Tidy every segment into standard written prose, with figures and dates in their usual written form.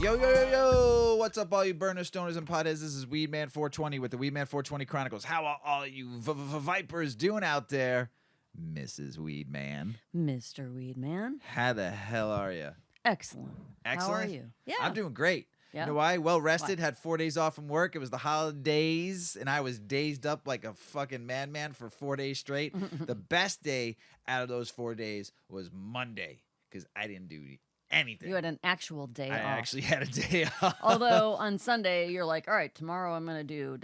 Yo, yo, yo, yo! What's up, all you burners, stoners, and potheads? This is Weedman 420 with the Weedman 420 Chronicles. How are all you vipers doing out there? Mrs. Weedman. Mr. Weedman. How the hell are you? Excellent. Excellent? How are you? Yeah. I'm doing great. Yeah. You know why? Well rested, had 4 days off from work. It was the holidays, and I was dazed up like a fucking madman for 4 days straight. The best day out of those 4 days was Monday, because I didn't do anything. You had an actual day I off. actually had a day off. Although on Sunday, you're like, all right, tomorrow I'm going to do and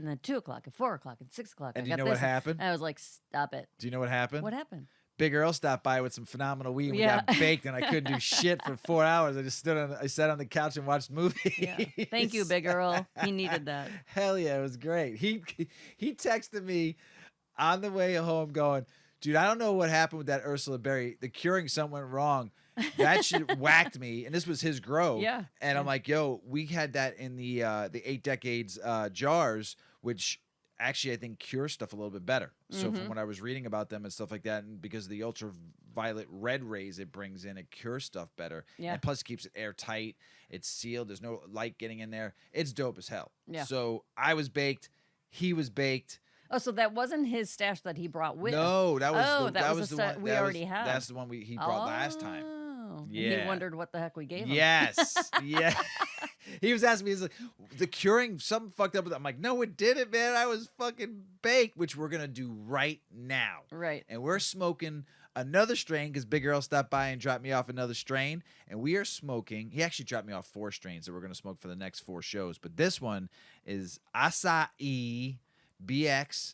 then 2 o'clock and 4 o'clock and 6 o'clock. And I do you got know what this. happened? And I was like, stop it. Do you know what happened? What happened? Big Earl stopped by with some phenomenal weed. Yeah. We got baked, and I couldn't do shit for 4 hours. I sat on the couch and watched movies. Yeah. Thank you, Big Earl. He needed that. Hell yeah, it was great. He texted me on the way home going, dude, I don't know what happened with that Ursula Berry. The curing something went wrong. That shit whacked me. And this was his grow. Yeah. And I'm like, yo, we had that in the 8 Decades jars, which actually I think cure stuff a little bit better. So from what I was reading about them and stuff like that, and because of the ultraviolet red rays it brings in, it cures stuff better. Yeah. And plus it keeps it airtight. It's sealed. There's no light getting in there. It's dope as hell. Yeah. So I was baked. He was baked. Oh, so that wasn't his stash that he brought with? No, that was Oh, the, that was was the the set one we already had. That's the one he brought last time. Oh. Yeah. And he wondered what the heck we gave him. Yes. Yeah. He was asking me, he's like, the curing, something fucked up with it. I'm like, no, it didn't, man. I was fucking baked, which we're going to do right now. Right. And we're smoking another strain because Big Earl stopped by and dropped me off another strain. And we are smoking. He actually dropped me off 4 strains that we're going to smoke for the next 4 shows. But this one is Acai BX2.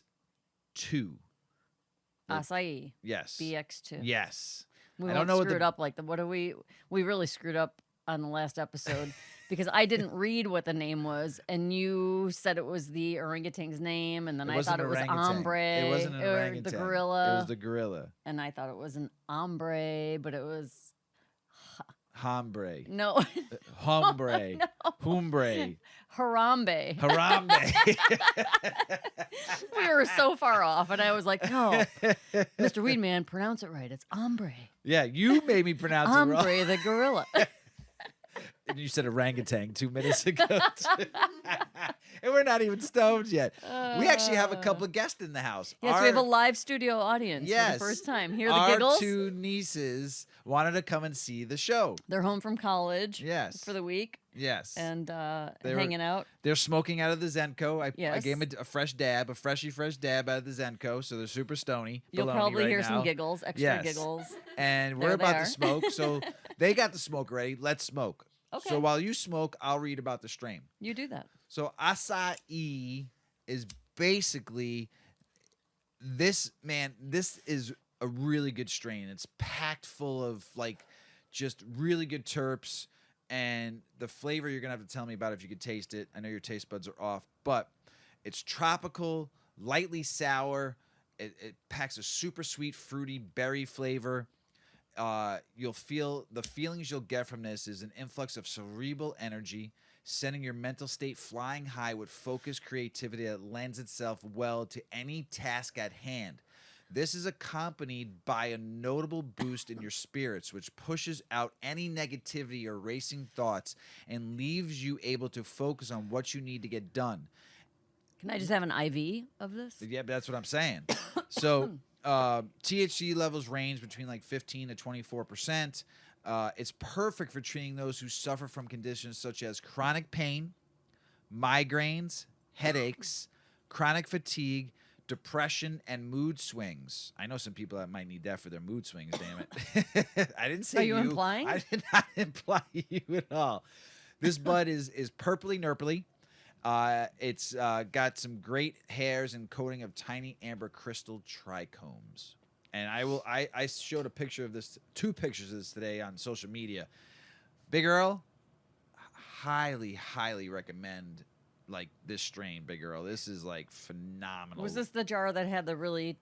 Acai. Yes. BX2. Yes. We I won't don't know what screw the- it up like the. What do we really screwed up on the last episode because I didn't read what the name was, and you said it was the orangutan's name, and then I wasn't thought it an was orangutan. ombre. It wasn't an or orangutan. the gorilla. It was the gorilla. And I thought it was an ombre, but it was Hombre. no Hombre. no. Humbre. Harambe. Harambe. We were so far off, and I was like, no, Mr. Weedman, pronounce it right. It's ombre. Yeah, you made me pronounce it wrong. Ombre the gorilla. And you said orangutan 2 minutes ago. And we're not even stoned yet. We actually have a couple of guests in the house. Yes, we have a live studio audience for Yes. the first time. Hear the Our giggles? 2 nieces wanted to come and see the show. They're home from college Yes. for the week Yes. and They were- hanging out. They're smoking out of the Zenko. I Yes. gave them a fresh dab, a fresh dab out of the Zenko, so they're super stony. You'll baloney probably right hear now. some giggles, extra Yes. giggles. And There we're they about are. to smoke, so they got the smoke ready. Let's smoke. Okay. So while you smoke, I'll read about the strain. You do that. So acai is basically this, man, this is a really good strain. It's packed full of like just really good terps, and the flavor you're gonna have to tell me about if you could taste it. I know your taste buds are off, but it's tropical, lightly sour. It packs a super sweet, fruity berry flavor. You'll feel the feelings you'll get from this is an influx of cerebral energy, sending your mental state flying high with focused creativity that lends itself well to any task at hand. This is accompanied by a notable boost in your spirits, which pushes out any negativity or racing thoughts and leaves you able to focus on what you need to get done. Can I just have an IV of this? Yeah, that's what I'm saying. So THC levels range between like 15 to 24%. It's perfect for treating those who suffer from conditions such as chronic pain, migraines, headaches, chronic fatigue, depression, and mood swings. I know some people that might need that for their mood swings, damn it. I didn't say Are you implying? I did not imply you at all. This bud is purpley nurpley. It's got some great hairs and coating of tiny amber crystal trichomes. And I showed a picture of this, 2 pictures of this today on social media. Big Earl, highly, highly recommend like this strain, Big Earl. This is like phenomenal. Was this the jar that had the really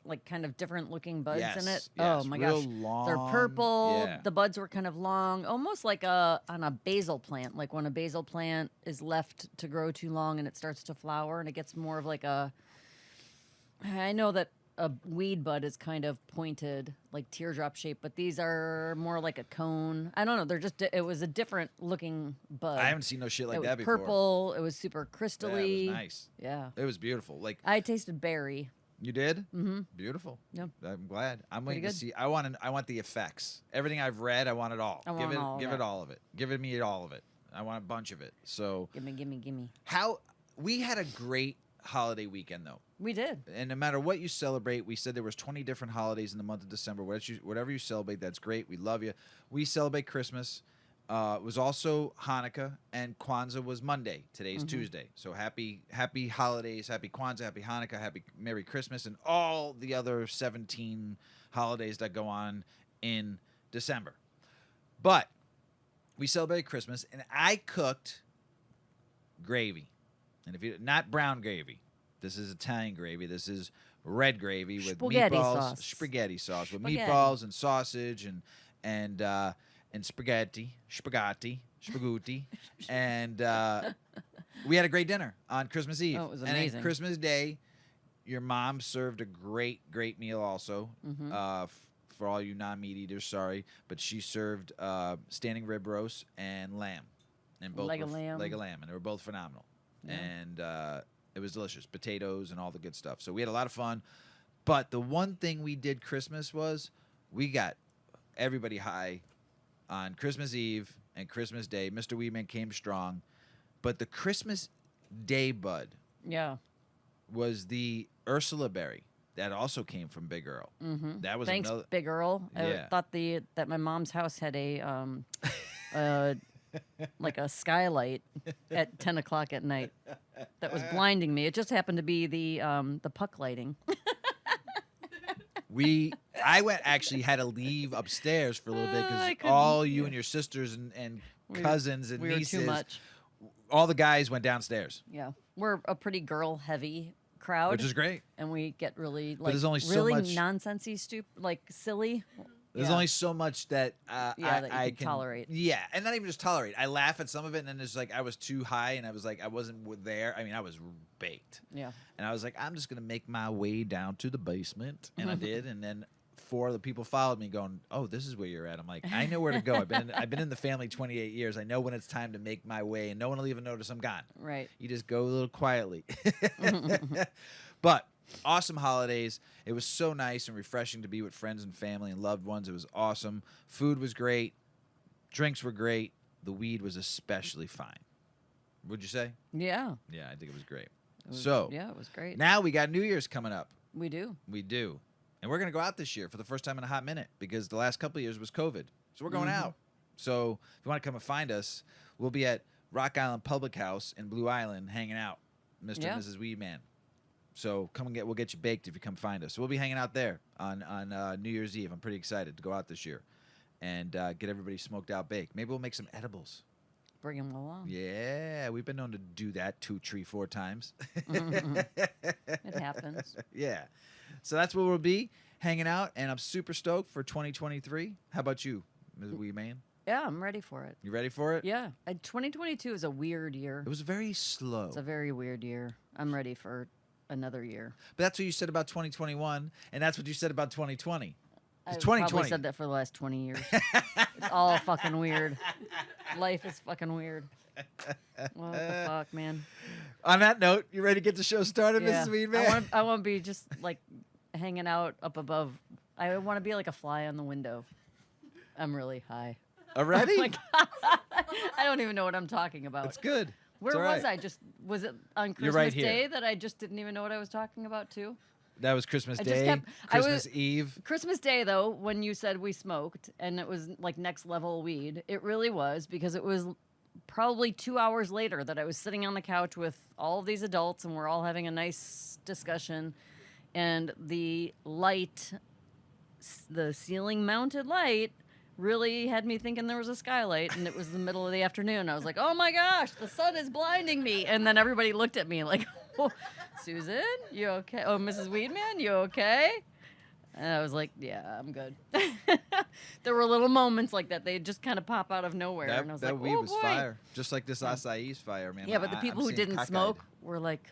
like kind of different looking buds Yes, in it? yes, Oh my real gosh. long, They're purple. yeah. The buds were kind of long, almost like on a basil plant, like when a basil plant is left to grow too long and it starts to flower and it gets more of like a I know that a weed bud is kind of pointed, like teardrop shape, but these are more like a cone. I don't know. They're just. It was a different looking bud. I haven't seen no shit like it was that before. purple. It was super crystally. Yeah, it was nice. Yeah. It was beautiful. Like I tasted berry. you did? Mm-hmm. Beautiful. Yep. I'm glad. I'm Pretty waiting to good. see. I want the effects. Everything I've read, I want it all. I want all of give it. it all of it. Give me all of it. I want a bunch of it. So Gimme. how we had a great holiday weekend though. We did. And no matter what you celebrate, we said there was 20 different holidays in the month of December. Whatever you celebrate, that's great. We love you. We celebrate Christmas. It was also Hanukkah, and Kwanzaa was Monday. Today's Tuesday. So happy holidays, happy Kwanzaa, happy Hanukkah, happy Merry Christmas, and all the other 17 holidays that go on in December. But we celebrated Christmas, and I cooked gravy. And if you not brown gravy, this is Italian gravy. This is red gravy with Spaghetti meatballs, sauce. spaghetti sauce with Spaghetti. meatballs and sausage and spaghetti, and we had a great dinner on Christmas Eve. Oh, it was And amazing. on Christmas Day, your mom served a great meal also. For all you non-meat eaters, sorry, but she served standing rib roast and lamb, and both Leg were of lamb. leg of lamb, and they were both phenomenal. Yeah. And it was delicious, potatoes and all the good stuff. So we had a lot of fun. But the one thing we did Christmas was we got everybody high on Christmas Eve and Christmas Day. Mr. Weedman came strong, but the Christmas Day bud Yeah. was the Ursula berry. That also came from Big Earl. Mm-hmm. That was Thanks, another. Big Earl. Yeah. I thought that my mom's house had a like a skylight at 10 o'clock at night that was blinding me. It just happened to be the puck lighting. I had to leave upstairs for a little bit I because couldn't- all you and your sisters and cousins and we were nieces, too much. all the guys went downstairs, Yeah, we're a pretty girl-heavy crowd, which is great. and we get really like there's only so really much- nonsensy, like silly. There's Yeah. only so much that that you I can tolerate. Yeah, and not even just tolerate. I laugh at some of it, and then it's like I was too high, and I was like I wasn't there. I mean, I was baked, Yeah. and I was like, I'm just gonna make my way down to the basement, and I did, and then 4 other people followed me, going, "Oh, this is where you're at." I'm like, I know where to go. I've been in the family 28 years. I know when it's time to make my way, and no one will even notice I'm gone. Right. You just go a little quietly. But awesome holidays. It was so nice and refreshing to be with friends and family and loved ones. It was awesome. Food was great. Drinks were great. The weed was especially fine. Would you say? Yeah. Yeah, I think it was great. It was- So yeah, it was great. now we got New Year's coming up. We do. We do. And we're going to go out this year for the first time in a hot minute because the last couple of years was COVID. So we're going out. So if you want to come and find us, we'll be at Rock Island Public House in Blue Island hanging out, Mr. Yeah. and Mrs. Weedman. So come and we'll get you baked if you come find us. So we'll be hanging out there on New Year's Eve. I'm pretty excited to go out this year and get everybody smoked out baked. Maybe we'll make some edibles. Bring them along. Yeah, we've been known to do that 2, 3, 4 times. It happens. Yeah. So that's where we'll be hanging out, and I'm super stoked for 2023. How about you, Ms. Weedman? Yeah, I'm ready for it. You ready for it? Yeah. 2022 is a weird year. It was very slow. It's a very weird year. I'm ready for another year. But that's what you said about 2021, and that's what you said about 2020. It's I've 2020. probably said that for the last 20 years. It's all fucking weird. Life is fucking weird. What the fuck, man? On that note, you ready to get the show started, Yeah. Mrs. Weedman? I want to be just like hanging out up above. I want to be like a fly on the window. I'm really high. Already? Like, I don't even know what I'm talking about. That's good. Where It's all was right. I? Was it on You're Christmas right here. Day that I just didn't even know what I was talking about too? That was Christmas I just Day, kept- I Christmas was- Eve. Christmas Day, though, when you said we smoked and it was like next level weed, it really was because it was probably 2 hours later that I was sitting on the couch with all of these adults and we're all having a nice discussion. And the light, the ceiling mounted light, really had me thinking there was a skylight and it was the middle of the afternoon. I was like, oh my gosh, the sun is blinding me. And then everybody looked at me like, oh, Susan, you okay? Oh, Mrs. Weedman, you okay? And I was like, yeah, I'm good. There were little moments like that. They just kind of pop out of nowhere. And I was That like, weed oh, was boy. fire. Just like this acai's fire, man. Yeah, but the I'm people who seeing didn't cockeyed. smoke were like,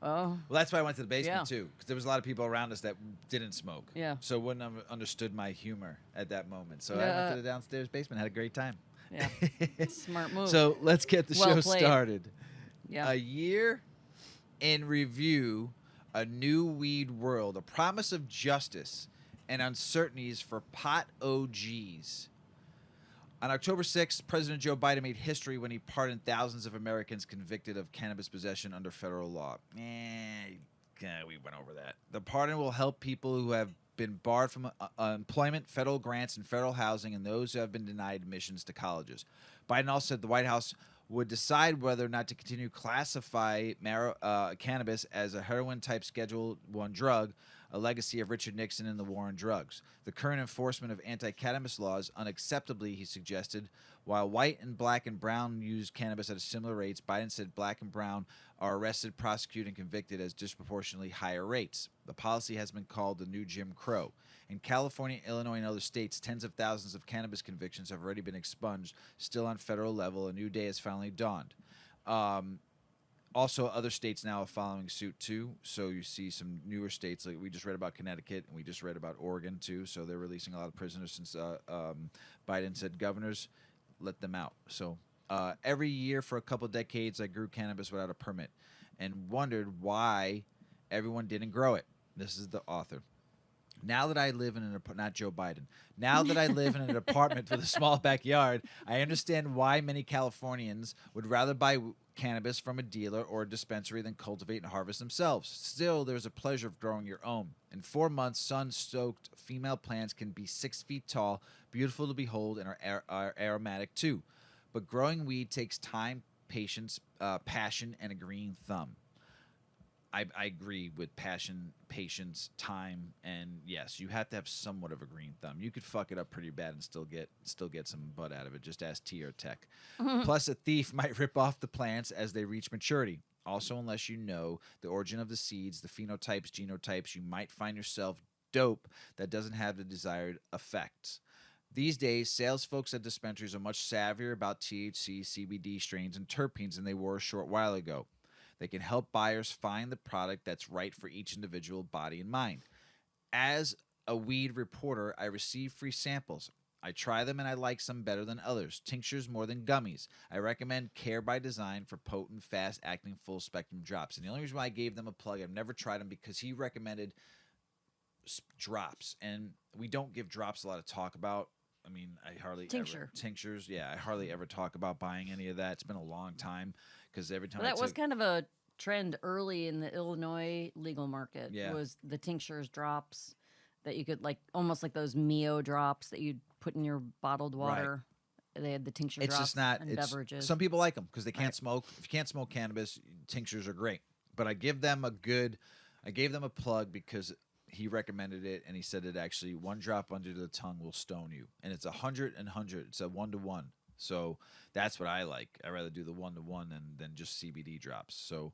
Oh, Well, that's why I went to the basement Yeah. too, because there was a lot of people around us that didn't smoke. Yeah. So wouldn't have understood my humor at that moment. So I went Yeah. to the downstairs basement, had a great time. Yeah. Smart move. So let's get the Well show played. started. Yeah. A year in review, a new weed world, a promise of justice and uncertainties for pot OGs. On October 6th, President Joe Biden made history when he pardoned thousands of Americans convicted of cannabis possession under federal law. We went over that. The pardon will help people who have been barred from employment, federal grants, and federal housing, and those who have been denied admissions to colleges. Biden also said the White House would decide whether or not to continue classify cannabis as a heroin-type Schedule I drug, a legacy of Richard Nixon and the war on drugs. The current enforcement of anti-cannabis laws, unacceptably, he suggested. While white and black and brown use cannabis at similar rates, Biden said black and brown are arrested, prosecuted, and convicted at disproportionately higher rates. The policy has been called the new Jim Crow. In California, Illinois, and other states, tens of thousands of cannabis convictions have already been expunged. Still on federal level, a new day has finally dawned. Also, other states now are following suit too. So you see some newer states, like we just read about Connecticut, and we just read about Oregon too. So they're releasing a lot of prisoners since Biden said, governors, let them out. So every year for a couple of decades, I grew cannabis without a permit and wondered why everyone didn't grow it. This is the author. Now that I live in an not Joe Biden. Now that I live in an apartment with a small backyard, I understand why many Californians would rather buy cannabis from a dealer or a dispensary than cultivate and harvest themselves. Still, there's a pleasure of growing your own. In 4 months, sun-soaked female plants can be 6 feet tall, beautiful to behold, and are aromatic too. But growing weed takes time, patience, passion, and a green thumb. I agree with passion, patience, time, and yes, you have to have somewhat of a green thumb. You could fuck it up pretty bad and still get some bud out of it. Just ask T or Tech. Plus, a thief might rip off the plants as they reach maturity. Also, unless you know the origin of the seeds, the phenotypes, genotypes, you might find yourself dope that doesn't have the desired effects. These days, sales folks at dispensaries are much savvier about THC, CBD strains, and terpenes than they were a short while ago. They can help buyers find the product that's right for each individual body and mind. As a weed reporter, I receive free samples. I try them and I like some better than others. Tinctures more than gummies. I recommend Care by Design for potent, fast-acting, full-spectrum drops. And the only reason why I gave them a plug, I've never tried them because he recommended drops. And we don't give drops a lot of talk about. I mean, I hardly Tincture. Tinctures, yeah. I hardly ever talk about buying any of that. It's been a long time. Because every time Well, that was kind of a trend early in the Illinois legal market. Yeah. Was the tinctures drops that you could almost like those Mio drops that you'd put in your bottled water. Right. They had the tincture it's drops just not, and it's, beverages. Some people like them because they can't Right. smoke. If you can't smoke cannabis, tinctures are great. But I gave them a plug because he recommended it and he said it actually 1 drop under the tongue will stone you. And it's 100 and 100. It's a 1-to-1. So that's what I like. I rather do the 1-to-1 than just CBD drops. So,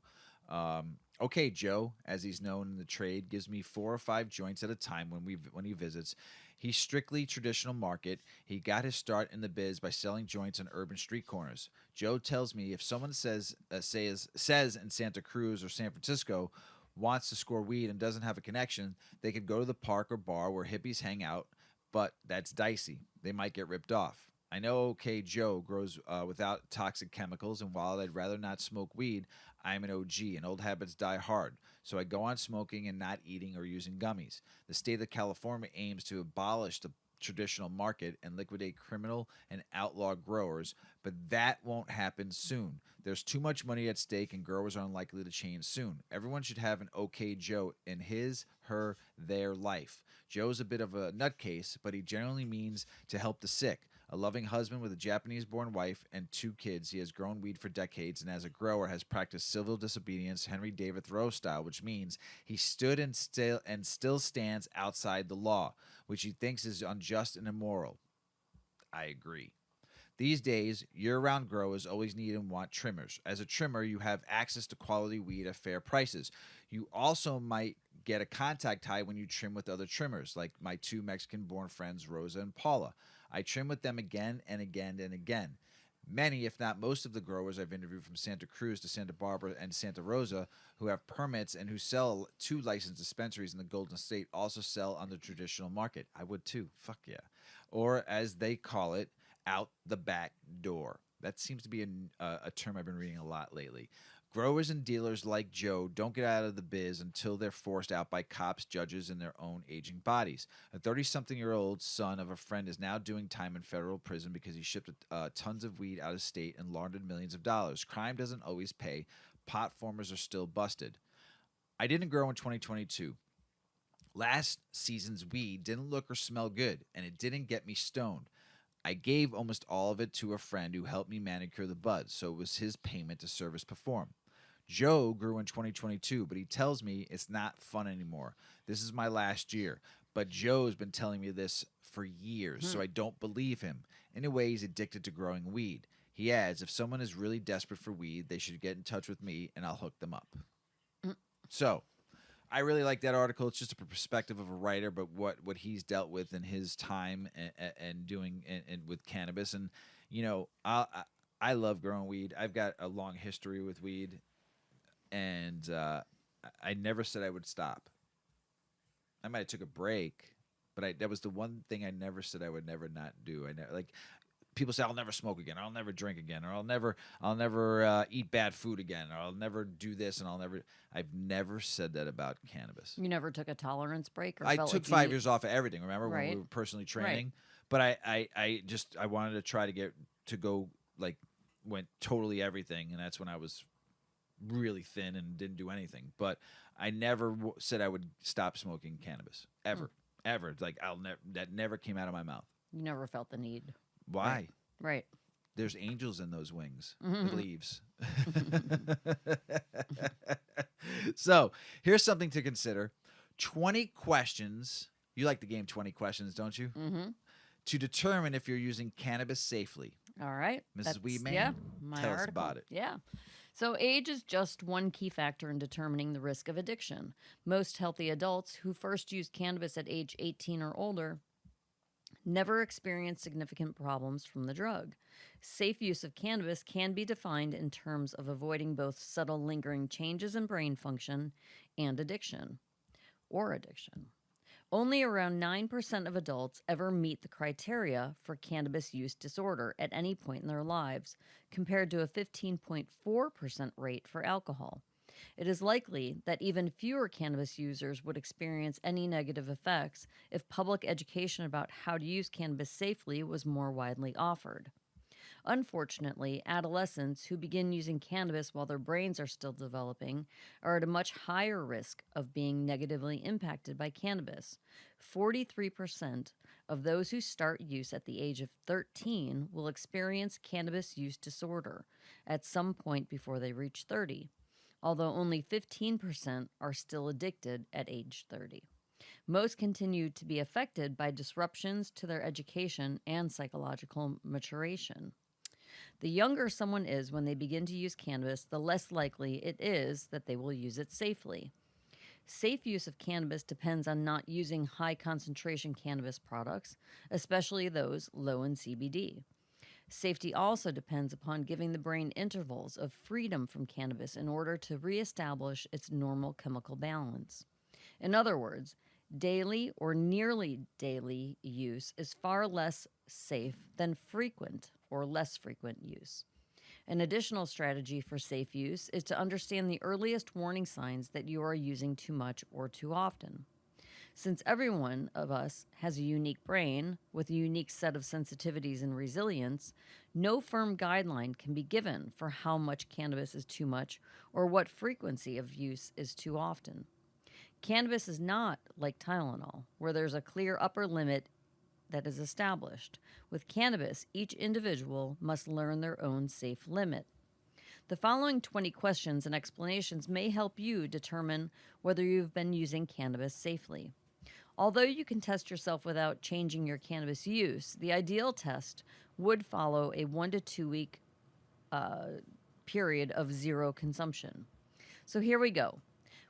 okay, Joe, as he's known in the trade, gives me 4 or 5 joints at a time when he visits. He's strictly traditional market. He got his start in the biz by selling joints on urban street corners. Joe tells me if someone says in Santa Cruz or San Francisco wants to score weed and doesn't have a connection, they could go to the park or bar where hippies hang out, but that's dicey. They might get ripped off. I know OK Joe grows without toxic chemicals, and while I'd rather not smoke weed, I'm an OG, and old habits die hard. So I go on smoking and not eating or using gummies. The state of California aims to abolish the traditional market and liquidate criminal and outlaw growers, but that won't happen soon. There's too much money at stake, and growers are unlikely to change soon. Everyone should have an OK Joe in his, her, their life. Joe's a bit of a nutcase, but he generally means to help the sick. A loving husband with a Japanese-born wife and 2 kids, he has grown weed for decades, and as a grower has practiced civil disobedience, Henry David Thoreau style, which means he stood and still stands outside the law, which he thinks is unjust and immoral. I agree. These days, year-round growers always need and want trimmers. As a trimmer, you have access to quality weed at fair prices. You also might get a contact high when you trim with other trimmers, like my 2 Mexican-born friends, Rosa and Paula. I trim with them again and again and again. Many, if not most of the growers I've interviewed from Santa Cruz to Santa Barbara and Santa Rosa who have permits and who sell to licensed dispensaries in the Golden State also sell on the traditional market. I would too. Fuck yeah. Or as they call it, out the back door. That seems to be a term I've been reading a lot lately. Growers and dealers like Joe don't get out of the biz until they're forced out by cops, judges, and their own aging bodies. A 30-something-year-old son of a friend is now doing time in federal prison because he shipped tons of weed out of state and laundered millions of dollars. Crime doesn't always pay. Pot formers are still busted. I didn't grow in 2022. Last season's weed didn't look or smell good, and it didn't get me stoned. I gave almost all of it to a friend who helped me manicure the buds, so it was his payment to service perform. Joe grew in 2022, but he tells me it's not fun anymore. This is my last year. But Joe's been telling me this for years, so I don't believe him. In a way, he's addicted to growing weed. He adds, if someone is really desperate for weed, they should get in touch with me, and I'll hook them up. So, I really like that article. It's just a perspective of a writer, but what he's dealt with in his time and doing and with cannabis. And, you know, I love growing weed. I've got a long history with weed. And I never said I would stop. I might have took a break, but that was the one thing I never said I would never not do. Like people say I'll never smoke again, or I'll never drink again, or I'll never eat bad food again, or I'll never do this, and I've never said that about cannabis. You never took a tolerance break? Or I felt took like 5 years off of everything. Remember when we Right. were personally training? But I wanted to try to go like went totally everything, and that's when I was really thin and didn't do anything. But I never said I would stop smoking cannabis ever. Like that never came out of my mouth. You never felt the need. Why? Right. There's angels in those wings. The leaves. So here's something to consider. 20 questions. You like the game 20 questions, don't you? Mm-hmm. To determine if you're using cannabis safely. All right. Mrs. Weedman, Yeah, my tell us article. about it. Yeah. So age is just one key factor in determining the risk of addiction. Most healthy adults who first used cannabis at age 18 or older never experienced significant problems from the drug. Safe use of cannabis can be defined in terms of avoiding both subtle lingering changes in brain function and addiction. Only around 9% of adults ever meet the criteria for cannabis use disorder at any point in their lives, compared to a 15.4% rate for alcohol. It is likely that even fewer cannabis users would experience any negative effects if public education about how to use cannabis safely was more widely offered. Unfortunately, adolescents who begin using cannabis while their brains are still developing are at a much higher risk of being negatively impacted by cannabis. 43% of those who start use at the age of 13 will experience cannabis use disorder at some point before they reach 30, although only 15% are still addicted at age 30. Most continue to be affected by disruptions to their education and psychological maturation. The younger someone is when they begin to use cannabis, the less likely it is that they will use it safely. Safe use of cannabis depends on not using high concentration cannabis products, especially those low in CBD. Safety also depends upon giving the brain intervals of freedom from cannabis in order to reestablish its normal chemical balance. In other words, daily or nearly daily use is far less safe than frequent or less frequent use. An additional strategy for safe use is to understand the earliest warning signs that you are using too much or too often. Since every one of us has a unique brain with a unique set of sensitivities and resilience, no firm guideline can be given for how much cannabis is too much or what frequency of use is too often. Cannabis is not like Tylenol, where there's a clear upper limit that is established. With cannabis, each individual must learn their own safe limit. The following 20 questions and explanations may help you determine whether you've been using cannabis safely. Although you can test yourself without changing your cannabis use, the ideal test would follow a 1 to 2 week period of zero consumption. So here we go.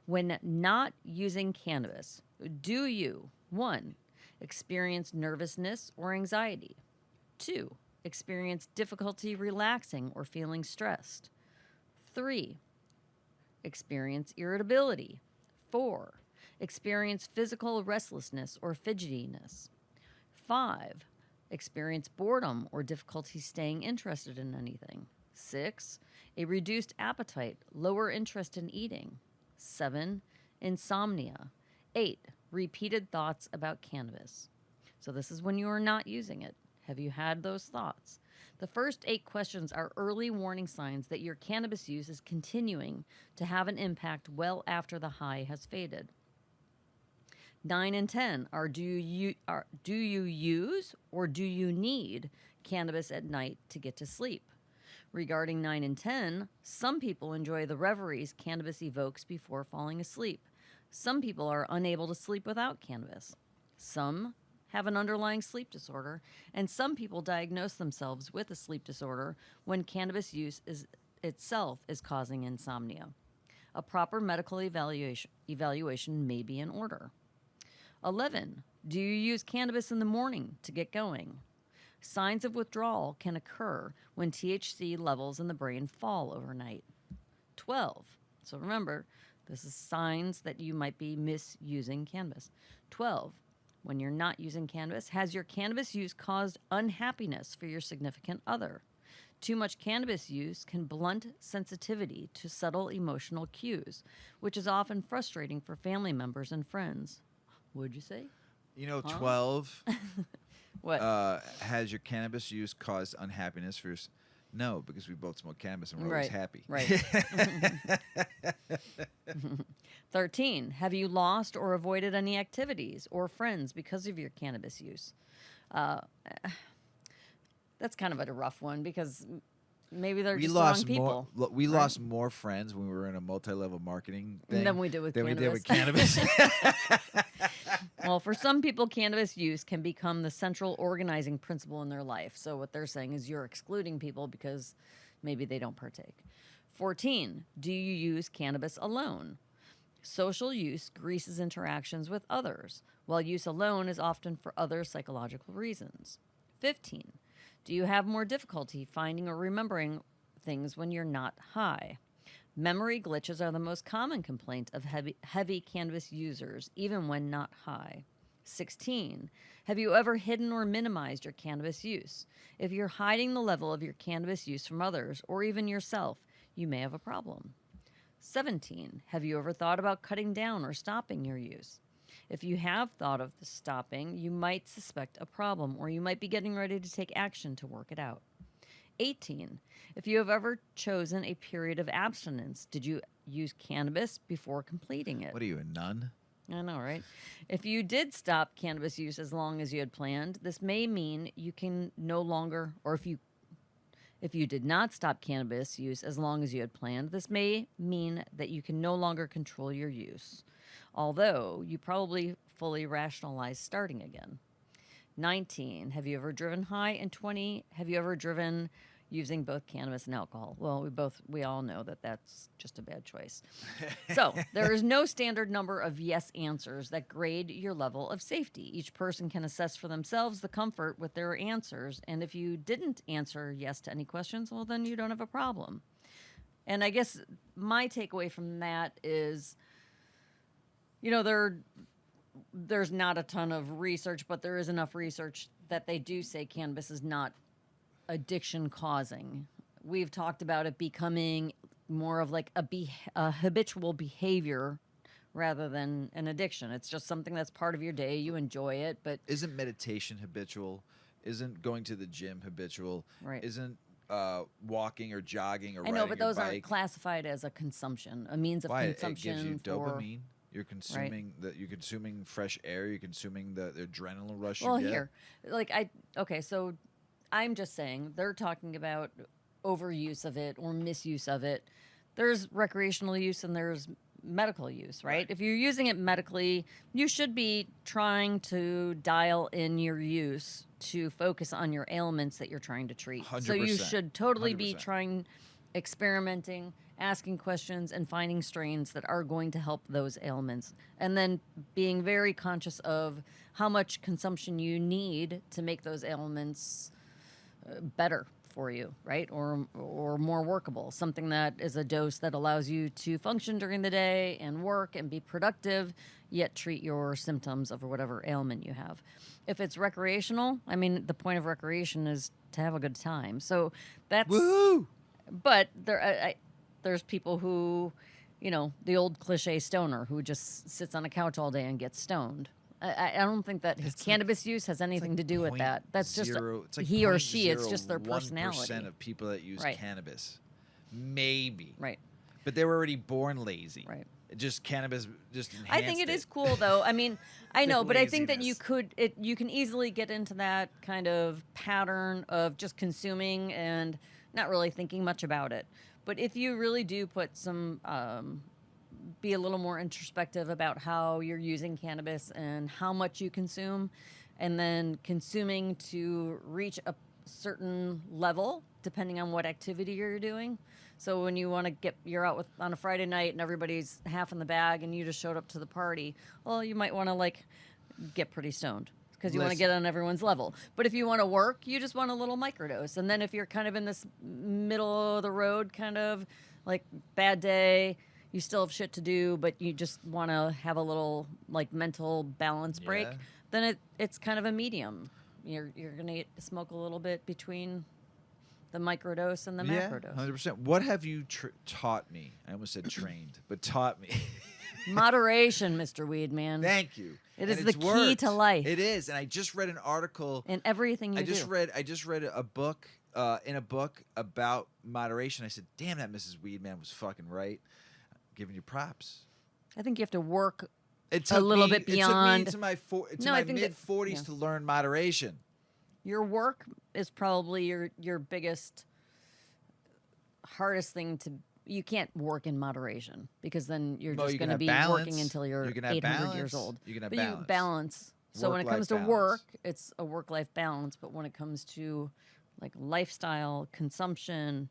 When not using cannabis, do you, 1, experience nervousness or anxiety? 2, experience difficulty relaxing or feeling stressed. 3, experience irritability. 4, experience physical restlessness or fidgetiness. 5, experience boredom or difficulty staying interested in anything. 6, a reduced appetite, lower interest in eating. 7, insomnia. 8, repeated thoughts about cannabis. So this is when you are not using it. Have you had those thoughts? The first 8 questions are early warning signs that your cannabis use is continuing to have an impact well after the high has faded. 9 and 10 are do you use or do you need cannabis at night to get to sleep? Regarding 9 and 10, some people enjoy the reveries cannabis evokes before falling asleep. Some people are unable to sleep without cannabis. Some have an underlying sleep disorder, and some people diagnose themselves with a sleep disorder when cannabis use itself is causing insomnia. A proper medical evaluation may be in order. 11. Do you use cannabis in the morning to get going? Signs of withdrawal can occur when THC levels in the brain fall overnight. 12. So remember, this is signs that you might be misusing cannabis. 12. When you're not using cannabis, has your cannabis use caused unhappiness for your significant other? Too much cannabis use can blunt sensitivity to subtle emotional cues, which is often frustrating for family members and friends. What'd you say? 12. What? Has your cannabis use caused unhappiness for your... No, because we both smoke cannabis and we're always happy. Right. 13. Have you lost or avoided any activities or friends because of your cannabis use? That's kind of a rough one because maybe they're just the wrong people. We lost more friends when we were in a multi-level marketing thing than we did with we did with cannabis. cannabis. Well, for some people, cannabis use can become the central organizing principle in their life. So what they're saying is you're excluding people because maybe they don't partake. 14. Do you use cannabis alone? Social use greases interactions with others, while use alone is often for other psychological reasons. 15. Do you have more difficulty finding or remembering things when you're not high? Memory glitches are the most common complaint of heavy cannabis users, even when not high. 16. Have you ever hidden or minimized your cannabis use? If you're hiding the level of your cannabis use from others, or even yourself, you may have a problem. 17. Have you ever thought about cutting down or stopping your use? If you have thought of stopping, you might suspect a problem, or you might be getting ready to take action to work it out. 18. If you have ever chosen a period of abstinence, did you use cannabis before completing it? What are you, a nun? I know, right? If you did stop cannabis use as long as you had planned, this may mean you can no longer, or if you did not stop cannabis use as long as you had planned, this may mean that you can no longer control your use, although you probably fully rationalize starting again. 19. Have you ever driven high? And 20. Have you ever driven using both cannabis and alcohol? Well, we all know that that's just a bad choice. So there is no standard number of yes answers that grade your level of safety. Each person can assess for themselves the comfort with their answers. And if you didn't answer yes to any questions, well, then you don't have a problem. And I guess my takeaway from that is, there's not a ton of research, but there is enough research that they do say cannabis is not addiction causing. We've talked about it becoming more of like a habitual behavior rather than an addiction. It's just something that's part of your day. You enjoy it, but isn't meditation habitual? Isn't going to the gym habitual? Right. Isn't walking or jogging or I know, riding but your those bike? aren't classified as a consumption, a means of Why? consumption. It gives you for, dopamine. You're consuming you're consuming fresh air. You're consuming the adrenaline rush. Well, you get. here, so I'm just saying they're talking about overuse of it or misuse of it. There's recreational use and there's medical use, right? If you're using it medically, you should be trying to dial in your use to focus on your ailments that you're trying to treat. 100%. So you should totally be 100%. experimenting, asking questions, and finding strains that are going to help those ailments. And then being very conscious of how much consumption you need to make those ailments better for you, right? Or more workable, something that is a dose that allows you to function during the day and work and be productive, yet treat your symptoms of whatever ailment you have. If it's recreational, I mean, the point of recreation is to have a good time. So that's Woohoo! but there's people who, the old cliche stoner who just sits on a couch all day and gets stoned. I don't think that his cannabis use has anything to do with that. That's just it's like he or she. It's just their personality. 1% of people that use Right. cannabis, maybe. Right. But they were already born lazy. Right. Just cannabis just enhanced I think it is cool though. I mean, I know, but I think that Laziness. you can easily get into that kind of pattern of just consuming and not really thinking much about it. But if you really do put some be a little more introspective about how you're using cannabis and how much you consume, and then consuming to reach a certain level depending on what activity you're doing. So when you're out on a Friday night and everybody's half in the bag and you just showed up to the party, well, you might want to get pretty stoned because you want to Listen. get on everyone's level. But if you want to work, you just want a little microdose. And then if you're kind of in this middle of the road kind of bad day, you still have shit to do, but you just want to have a little mental balance break, Yeah. then it's kind of a medium. You're gonna smoke a little bit between the microdose and the Yeah, macrodose. 100%. What have you taught me? I almost said trained, but taught me. Moderation, Mr. Weedman. Thank you. It And is the it's key worked. to life. It is, and I just read an article. In everything you I do. just read a book in a book about moderation. I said, "Damn, that Mrs. Weedman was fucking right." Giving you props. I think you have to work It a took little me, bit beyond. It took me to No, my I think that- mid-40s yeah. to learn moderation. Your work is probably your biggest, hardest thing to. You can't work in moderation because then you're Well, just you going can to have be working balance. until you're You can have 800 years balance. old. You can have but balance. you balance. So when it comes to Work-life work, balance. it's a work-life balance. But when it comes to lifestyle, consumption,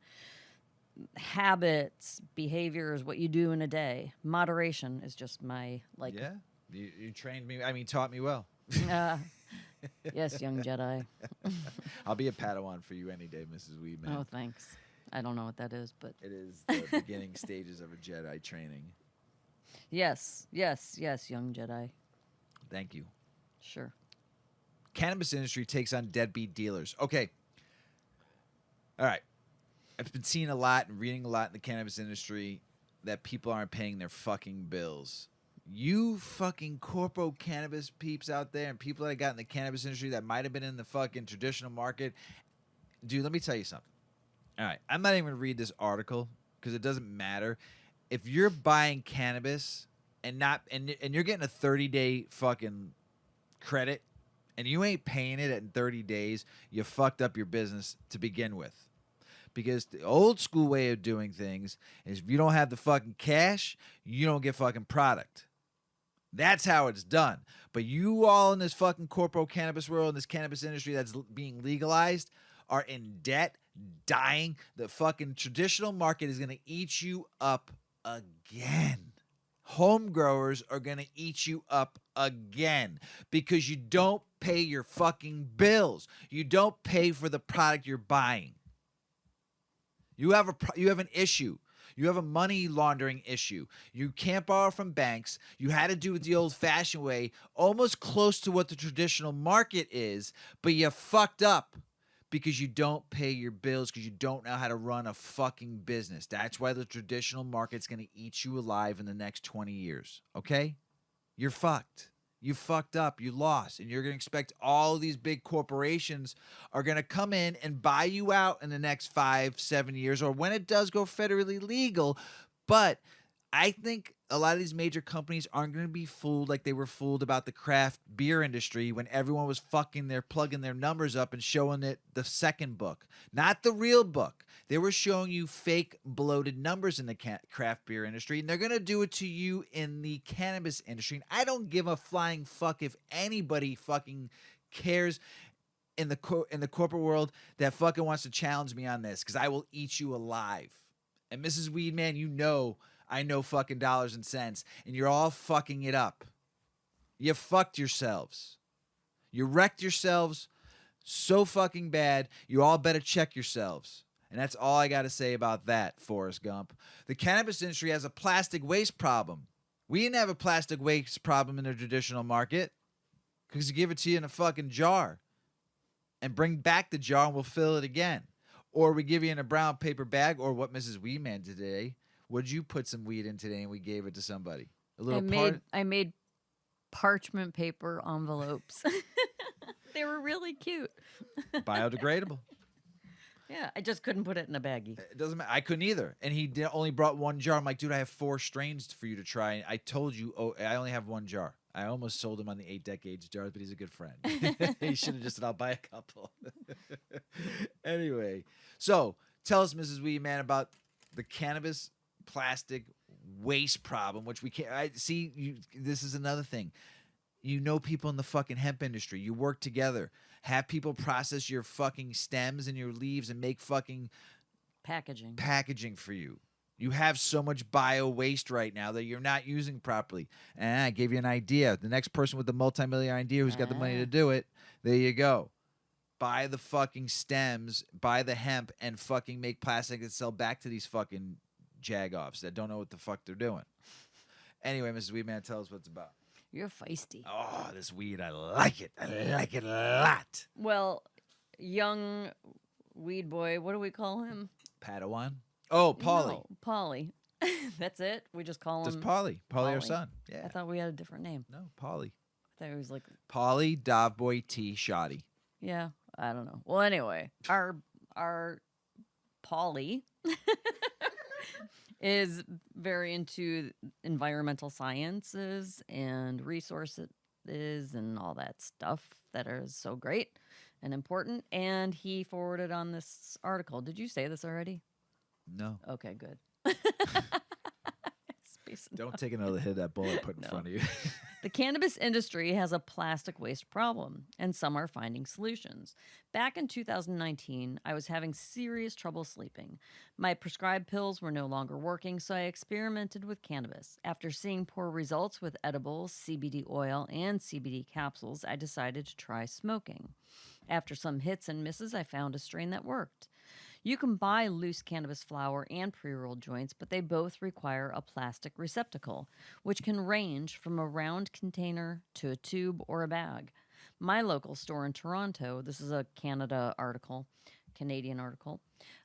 habits, behaviors, what you do in a day, moderation is just my Yeah, you trained me. I mean, taught me well. uh, yes, young Jedi. I'll be a Padawan for you any day, Mrs. Weedman. Oh, thanks. I don't know what that is, but It is the beginning stages of a Jedi training. yes, young Jedi. Thank you. Sure. Cannabis industry takes on deadbeat dealers. Okay. All right. I've been seeing a lot and reading a lot in the cannabis industry that people aren't paying their fucking bills. You fucking corpo cannabis peeps out there and people that got in the cannabis industry that might have been in the fucking traditional market. Dude, let me tell you something. All right. I'm not even going to read this article because it doesn't matter. If you're buying cannabis and you're getting a 30-day fucking credit and you ain't paying it in 30 days, you fucked up your business to begin with. Because the old school way of doing things is if you don't have the fucking cash, you don't get fucking product. That's how it's done. But you all in this fucking corpo cannabis world, in this cannabis industry that's being legalized, are in debt, dying. The fucking traditional market is going to eat you up again. Home growers are going to eat you up again because you don't pay your fucking bills. You don't pay for the product you're buying. You have an issue. You have a money laundering issue. You can't borrow from banks. You had to do it the old-fashioned way, almost close to what the traditional market is, but you fucked up because you don't pay your bills because you don't know how to run a fucking business. That's why the traditional market's going to eat you alive in the next 20 years, okay? You're fucked. You fucked up. You lost. And you're going to expect all these big corporations are going to come in and buy you out in the next 5-7 years or when it does go federally legal. But I think a lot of these major companies aren't going to be fooled like they were fooled about the craft beer industry when everyone was plugging their numbers up and showing it the second book, not the real book. They were showing you fake bloated numbers in the craft beer industry, and they're going to do it to you in the cannabis industry. And I don't give a flying fuck if anybody fucking cares in the corporate world that fucking wants to challenge me on this, because I will eat you alive. And Mrs. Weedman, you know I know fucking dollars and cents, and you're all fucking it up. You fucked yourselves. You wrecked yourselves So fucking bad. You all better check yourselves. And that's all I got to say about that, Forrest Gump. The cannabis industry has a plastic waste problem. We didn't have a plastic waste problem in the traditional market because you give it to you in a fucking jar and bring back the jar and we'll fill it again. Or we give you in a brown paper bag, or what Mrs. Weedman did today. Would you put some weed in today and we gave it to somebody? A little I made parchment paper envelopes. They were really cute. biodegradable. Yeah, I just couldn't put it in a baggie. It doesn't matter. I couldn't either. And he only brought one jar. I'm like, dude, I have 4 strains for you to try. I told you, I only have 1 jar. I almost sold him on the 8 decades jars, but he's a good friend. He should have just said, I'll buy a couple. Anyway, so tell us, Mrs. Weedman, about the cannabis plastic waste problem, which we can't. I see. This is another thing. You know people in the fucking hemp industry. You work together. Have people process your fucking stems and your leaves and make fucking packaging for you. You have so much bio waste right now that you're not using properly. And I gave you an idea. The next person with the multi-million idea who's got the money to do it, there you go. Buy the fucking stems, buy the hemp, and fucking make plastic and sell back to these fucking jagoffs that don't know what the fuck they're doing. Anyway, Mrs. Weedman, tell us what it's about. You're feisty. Oh, this weed, I like it. I like it a lot. Well, young weed boy, what do we call him? Padawan? Oh, Polly. No, Polly. That's it? We just call him... Just Polly. Polly, our son. Yeah. I thought we had a different name. No, Polly. I thought it was like... Polly Dovboy T. Shoddy. Yeah, I don't know. Well, anyway, our Polly is very into environmental sciences and resources and all that stuff that is so great and important. And he forwarded on this article. Did you say this already? No. Okay, good. Don't take another hit of that bullet put in front of you. The cannabis industry has a plastic waste problem, and some are finding solutions. Back in 2019, I was having serious trouble sleeping. My prescribed pills were no longer working, so I experimented with cannabis. After seeing poor results with edibles, CBD oil, and CBD capsules, I decided to try smoking. After some hits and misses, I found a strain that worked. You can buy loose cannabis flower and pre-rolled joints, but they both require a plastic receptacle, which can range from a round container to a tube or a bag. My local store in Toronto, this is a Canadian article,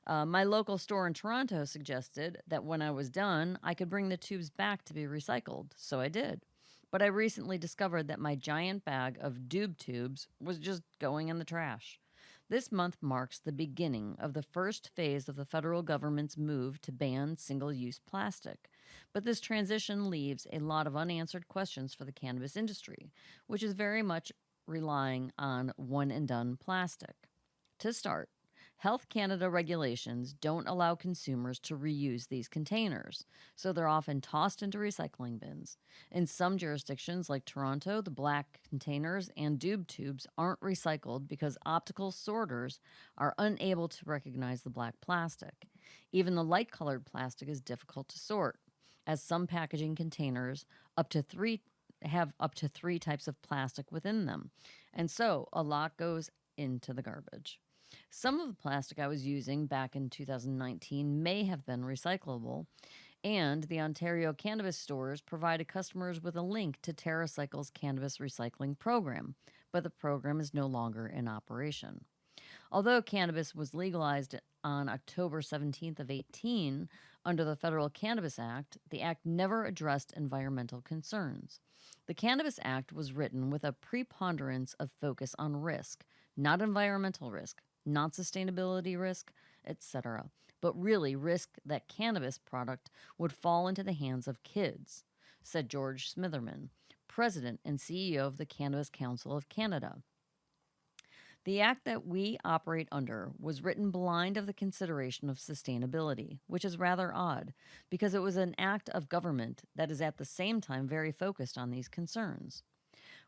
my local store in Toronto suggested that when I was done, I could bring the tubes back to be recycled, so I did. But I recently discovered that my giant bag of doob tubes was just going in the trash. This month marks the beginning of the first phase of the federal government's move to ban single-use plastic. But this transition leaves a lot of unanswered questions for the cannabis industry, which is very much relying on one-and-done plastic. To start, Health Canada regulations don't allow consumers to reuse these containers, so they're often tossed into recycling bins. In some jurisdictions like Toronto, the black containers and doob tubes aren't recycled because optical sorters are unable to recognize the black plastic. Even the light-colored plastic is difficult to sort, as some packaging containers have up to 3 types of plastic within them, and so a lot goes into the garbage. Some of the plastic I was using back in 2019 may have been recyclable, and the Ontario cannabis stores provided customers with a link to TerraCycle's cannabis recycling program, but the program is no longer in operation. Although cannabis was legalized on October 17th of 18 under the Federal Cannabis Act, the act never addressed environmental concerns. The Cannabis Act was written with a preponderance of focus on risk, not environmental risk, not sustainability risk, etc., but really risk that cannabis product would fall into the hands of kids, said George Smitherman, president and CEO of the Cannabis Council of Canada. The act that we operate under was written blind of the consideration of sustainability, which is rather odd, because it was an act of government that is at the same time very focused on these concerns.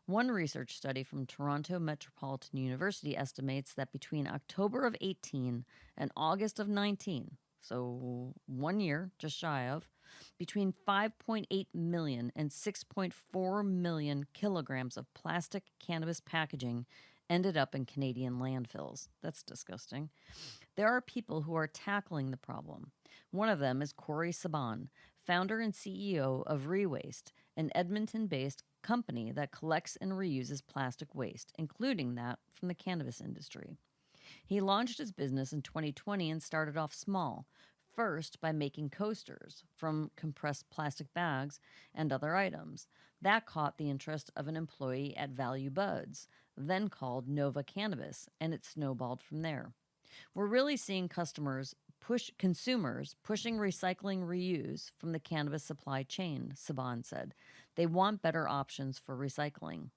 One research study from Toronto Metropolitan University estimates that between October of 18 and August of 19, so 1 year, just shy of, between 5.8 million and 6.4 million kilograms of plastic cannabis packaging ended up in Canadian landfills. That's disgusting. There are people who are tackling the problem. One of them is Corey Saban, founder and CEO of Rewaste, an Edmonton based company that collects and reuses plastic waste, including that from the cannabis industry. He launched his business in 2020 and started off small, first by making coasters from compressed plastic bags and other items. That caught the interest of an employee at Value Buds, then called Nova Cannabis, and it snowballed from there. We're really seeing consumers pushing recycling reuse from the cannabis supply chain, Saban said. They want better options for recycling.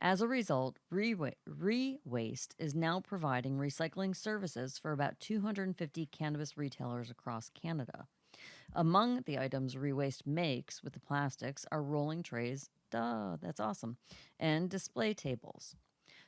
As a result, Rewaste is now providing recycling services for about 250 cannabis retailers across Canada. Among the items Rewaste makes with the plastics are rolling trays, duh, that's awesome, and display tables.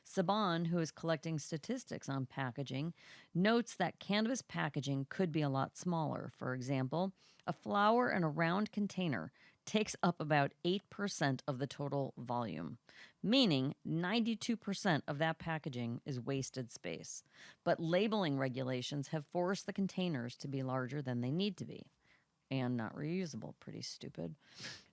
Saban, who is collecting statistics on packaging, notes that cannabis packaging could be a lot smaller. For example, a flower in a round container takes up about 8% of the total volume, meaning 92% of that packaging is wasted space. But labeling regulations have forced the containers to be larger than they need to be and not reusable. Pretty stupid.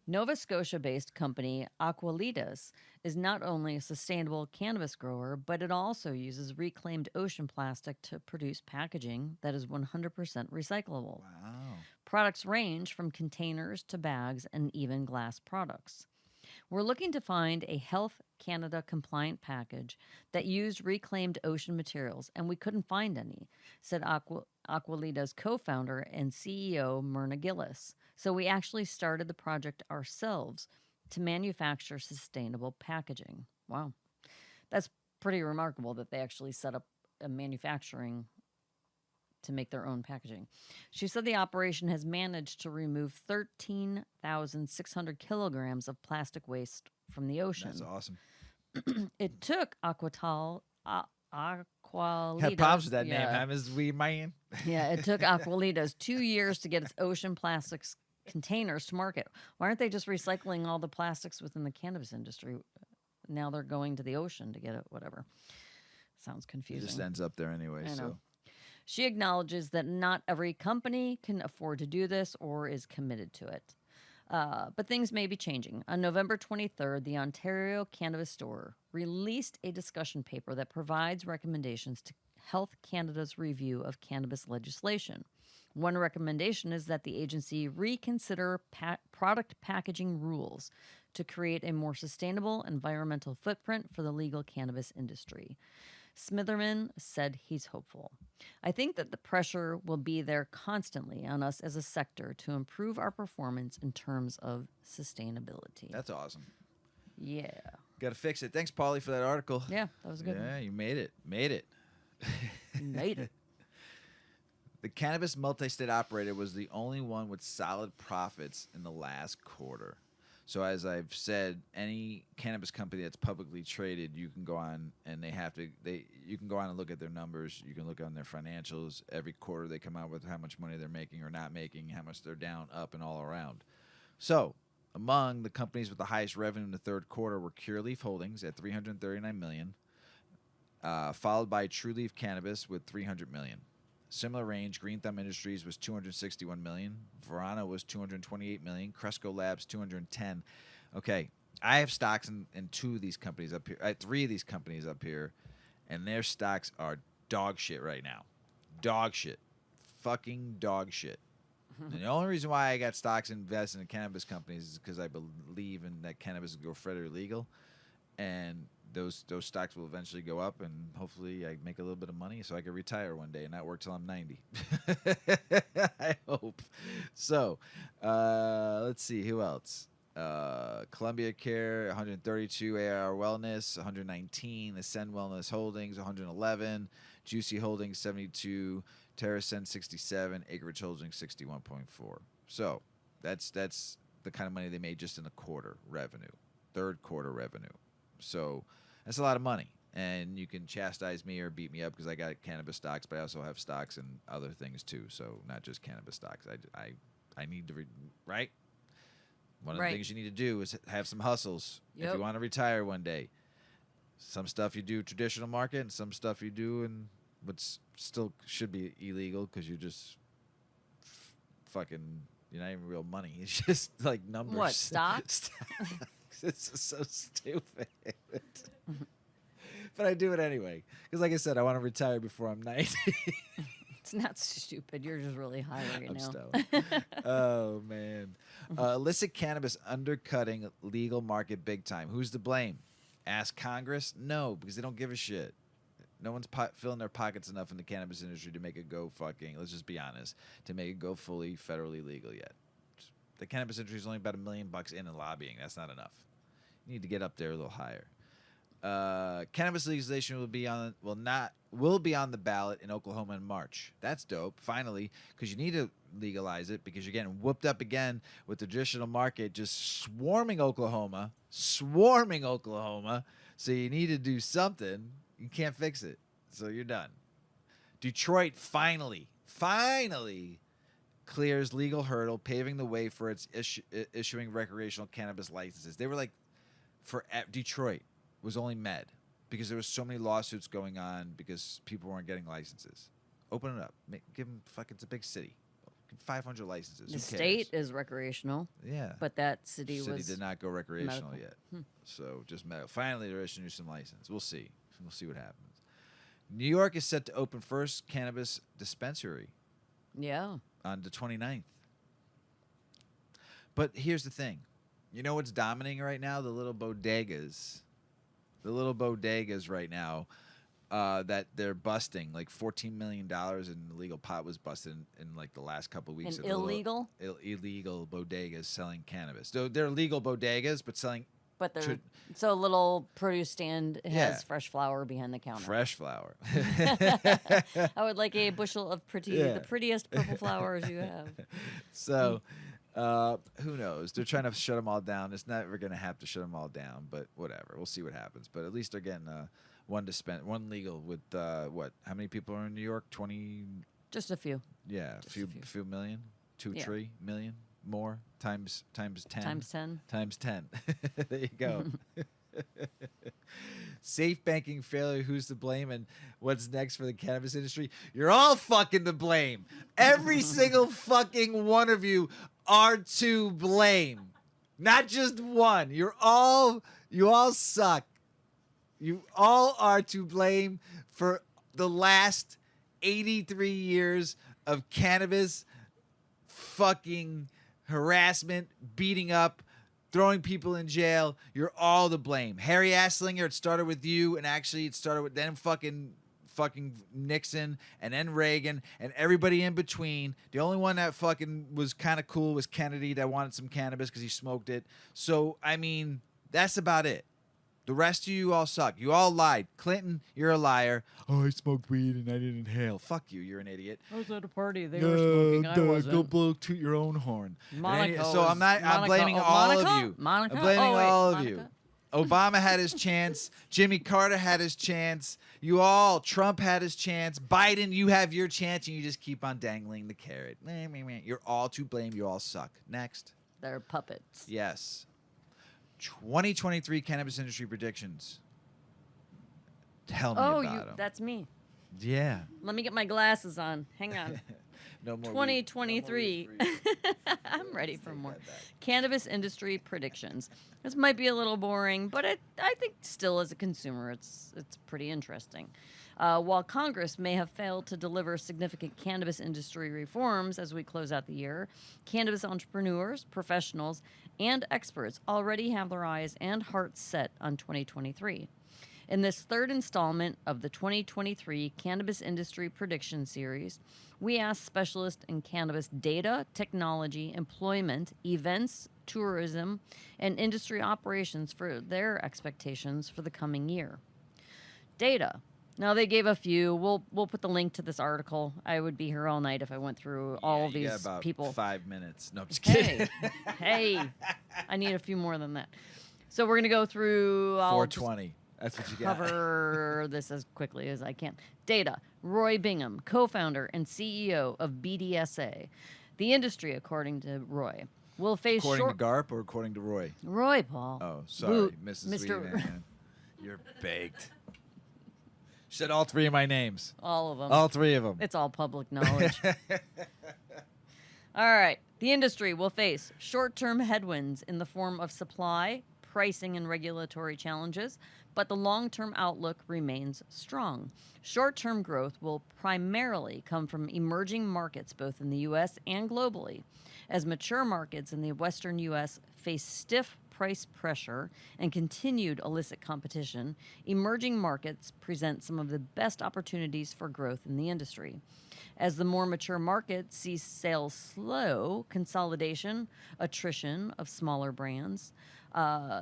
Nova Scotia based company Aqualitas is not only a sustainable cannabis grower, but it also uses reclaimed ocean plastic to produce packaging that is 100% recyclable. Wow. Products range from containers to bags and even glass products. We're looking to find a Health Canada compliant package that used reclaimed ocean materials, and we couldn't find any, said Aqualida's co founder and CEO, Myrna Gillis. So we actually started the project ourselves to manufacture sustainable packaging. Wow. That's pretty remarkable that they actually set up a manufacturing to make their own packaging. She said the operation has managed to remove 13,600 kilograms of plastic waste from the ocean. That's awesome. It took Aqualitas. Had problems with that name, huh, Ms. Weedman? Yeah, it took Aqualitas 2 years to get its ocean plastics containers to market. Why aren't they just recycling all the plastics within the cannabis industry? Now they're going to the ocean to get it, whatever. Sounds confusing. It just ends up there anyway, I know. so. She acknowledges that not every company can afford to do this or is committed to it. But things may be changing. On November 23rd, the Ontario Cannabis Store released a discussion paper that provides recommendations to Health Canada's review of cannabis legislation. One recommendation is that the agency reconsider product packaging rules to create a more sustainable environmental footprint for the legal cannabis industry. Smitherman said he's hopeful. I think that the pressure will be there constantly on us as a sector to improve our performance in terms of sustainability. That's awesome. Yeah. Got to fix it. Thanks, Paulie, for that article. Yeah, that was a good. Yeah, you made it. Made it. You made it. The cannabis multi-state operator was the only one with solid profits in the last quarter. So as I've said, any cannabis company that's publicly traded, you can go on and you can go on and look at their numbers. You can look on their financials. Every quarter they come out with how much money they're making or not making, how much they're down, up, and all around. So among the companies with the highest revenue in the third quarter were Cureleaf Holdings at $339 million, followed by True Leaf Cannabis with $300 million. Similar range, Green Thumb Industries was $261 million. Verano was $228 million. Cresco Labs, $210. Okay, I have stocks in two of these companies up here. Three of these companies up here, and their stocks are dog shit right now. Dog shit. Fucking dog shit. And the only reason why I got stocks invested in cannabis companies is because I believe in that cannabis will go federally legal, and those stocks will eventually go up, and hopefully I make a little bit of money so I can retire one day and not work till I'm 90. I hope. So, let's see. Who else? Columbia Care, 132. AR Wellness, 119. Ascend Wellness Holdings, 111. Juicy Holdings, 72. TerraSend, 67. Acreage Holdings, 61.4. So, that's the kind of money they made just in a quarter revenue. Third quarter revenue. So that's a lot of money, and you can chastise me or beat me up because I got cannabis stocks, but I also have stocks in other things too. So not just cannabis stocks. I need to right. One of the things you need to do is have some hustles if you want to retire one day. Some stuff you do traditional market, and some stuff you do in what's still should be illegal because you're just fucking. You're not even real money. It's just like numbers. What, stocks? It's so stupid. But I do it anyway because, like I said, I want to retire before I'm 90. It's not stupid. You're just really high right I'm now. stoned. Oh man, illicit cannabis undercutting legal market big time. Who's to blame? Ask Congress? No, because they don't give a shit. No one's filling their pockets enough in the cannabis industry to make it go fucking. Let's just be honest, to make it go fully federally legal yet. The cannabis industry is only about $1 million in lobbying. That's not enough. You need to get up there a little higher. Cannabis legalization will be on the ballot in Oklahoma in March. That's dope. Finally, because you need to legalize it because you're getting whooped up again with the traditional market just swarming Oklahoma. So you need to do something. You can't fix it. So you're done. Detroit finally clears legal hurdle, paving the way for its issuing recreational cannabis licenses. They were like, Detroit was only med because there was so many lawsuits going on because people weren't getting licenses. Open it up. Give them it's a big city. 500 licenses. The state is recreational. Yeah. But that city did not go recreational medical. yet. So just medical. Finally, they're issuing some license. We'll see. We'll see what happens. New York is set to open first cannabis dispensary. Yeah. On the 29th. But here's the thing. You know what's dominating right now? The little bodegas. The little bodegas right now that they're busting. Like $14 million in illegal pot was busted in like the last couple of weeks. And illegal? Illegal bodegas selling cannabis. They're legal bodegas, but selling... But they're... So a little produce stand has fresh flower behind the counter. Fresh flower. I would like a bushel of the prettiest purple flowers you have. So... who knows? They're trying to shut them all down. It's never going to have to shut them all down, but whatever. We'll see what happens. But at least they're getting one legal with what? How many people are in New York? 20? Just a few. Yeah, a few million, 3 million more times 10. Times 10. Times 10. There you go. Safe banking failure, who's to blame, and what's next for the cannabis industry? You're all fucking to blame. Every single fucking one of you are to blame. Not just one. You all suck. You all are to blame for the last 83 years of cannabis fucking harassment, beating up, throwing people in jail. You're all to blame. Harry Asslinger, it started with you, and actually it started with then fucking Nixon, and then Reagan, and everybody in between. The only one that fucking was kind of cool was Kennedy, that wanted some cannabis because he smoked it. So, I mean, that's about it. The rest of you all suck. You all lied. Clinton, you're a liar. Oh, I smoked weed and I didn't inhale. Fuck you. You're an idiot. I was at a party. They were smoking. I wasn't. Go toot your own horn. Monica. So I'm blaming all of you. Monica? I'm blaming all of Monica? you. Obama had his chance. Jimmy Carter had his chance. Trump had his chance. Biden, you have your chance, and you just keep on dangling the carrot. You're all to blame. You all suck. Next. They're puppets. Yes. 2023 cannabis industry predictions. Tell me about them. That's me. Yeah. Let me get my glasses on. Hang on. No more 2023. I'm ready for more. Cannabis industry predictions. This might be a little boring, but I think still as a consumer, it's pretty interesting. While Congress may have failed to deliver significant cannabis industry reforms as we close out the year, cannabis entrepreneurs, professionals, and experts already have their eyes and hearts set on 2023. In this third installment of the 2023 Cannabis Industry Prediction Series, we asked specialists in cannabis data, technology, employment, events, tourism, and industry operations for their expectations for the coming year. Data. Now, they gave a few. We'll put the link to this article. I would be here all night if I went through all of these got about people. 5 minutes. No, I'm just kidding. Hey, I need a few more than that. So we're going to go through... 420. That's what you got. Cover this as quickly as I can. Data. Roy Bingham, co-founder and CEO of BDSA. The industry, according to Roy, will face According to Garp or according to Roy? Roy, Paul. Oh, sorry. Mrs. Mr. Weedman. You're baked. She said all three of my names. All of them. All three of them. It's all public knowledge. All right. The industry will face short-term headwinds in the form of supply, pricing, and regulatory challenges, but the long-term outlook remains strong. Short-term growth will primarily come from emerging markets both in the U.S. and globally, as mature markets in the Western U.S. face stiff price pressure and continued illicit competition. Emerging markets present some of the best opportunities for growth in the industry. As the more mature markets see sales slow, consolidation, attrition of smaller brands,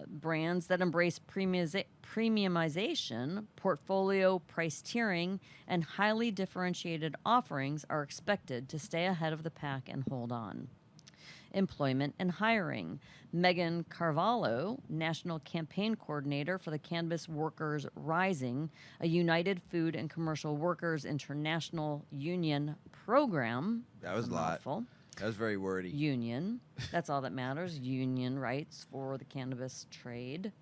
brands that embrace premiumization, portfolio price tiering, and highly differentiated offerings are expected to stay ahead of the pack and hold on. Employment and hiring. Megan Carvalho, National Campaign Coordinator for the Cannabis Workers Rising, a United Food and Commercial Workers International Union program. That was a lot. Mouthful. That was very wordy. Union. That's all that matters. Union rights for the cannabis trade.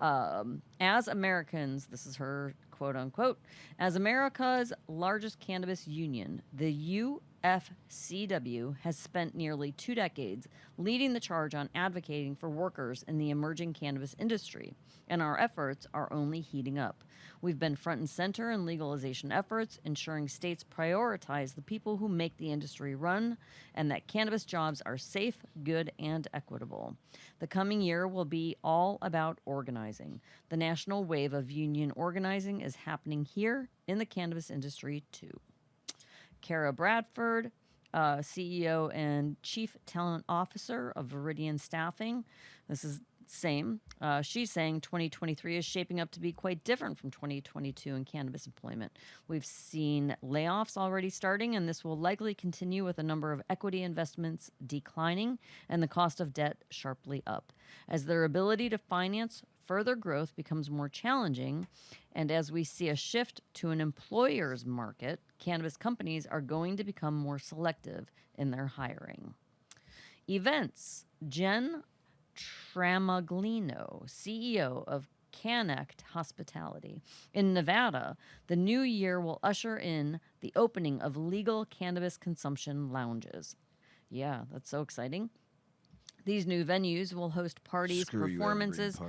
As Americans, this is her quote unquote, as America's largest cannabis union, the UFCW has spent nearly 2 decades leading the charge on advocating for workers in the emerging cannabis industry, and our efforts are only heating up. We've been front and center in legalization efforts, ensuring states prioritize the people who make the industry run, and that cannabis jobs are safe, good, and equitable. The coming year will be all about organizing. The national wave of union organizing is happening here in the cannabis industry, too. Kara Bradford, CEO and Chief Talent Officer of Viridian Staffing. This is same. She's saying 2023 is shaping up to be quite different from 2022 in cannabis employment. We've seen layoffs already starting, and this will likely continue with a number of equity investments declining and the cost of debt sharply up. As their ability to finance further growth becomes more challenging, and as we see a shift to an employer's market, cannabis companies are going to become more selective in their hiring. Events. Jen Tramaglino, CEO of Connect Hospitality. In Nevada, the new year will usher in the opening of legal cannabis consumption lounges. Yeah, that's so exciting. These new venues will host parties, performances,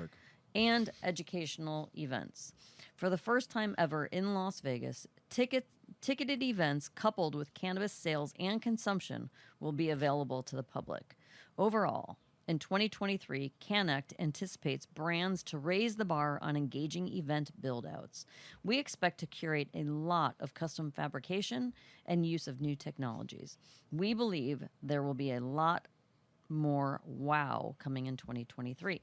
and educational events. For the first time ever in Las Vegas, ticketed events coupled with cannabis sales and consumption will be available to the public. Overall, in 2023, Connect anticipates brands to raise the bar on engaging event build-outs. We expect to curate a lot of custom fabrication and use of new technologies. We believe there will be a lot more wow coming in 2023.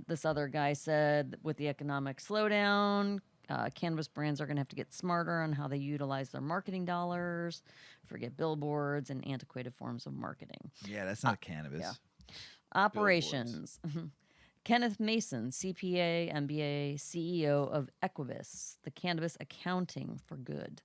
This other guy said with the economic slowdown, cannabis brands are going to have to get smarter on how they utilize their marketing dollars, forget billboards and antiquated forms of marketing. Yeah, that's not cannabis. Yeah. Operations. Kenneth Mason, CPA, MBA, CEO of Equibus, the cannabis accounting for good.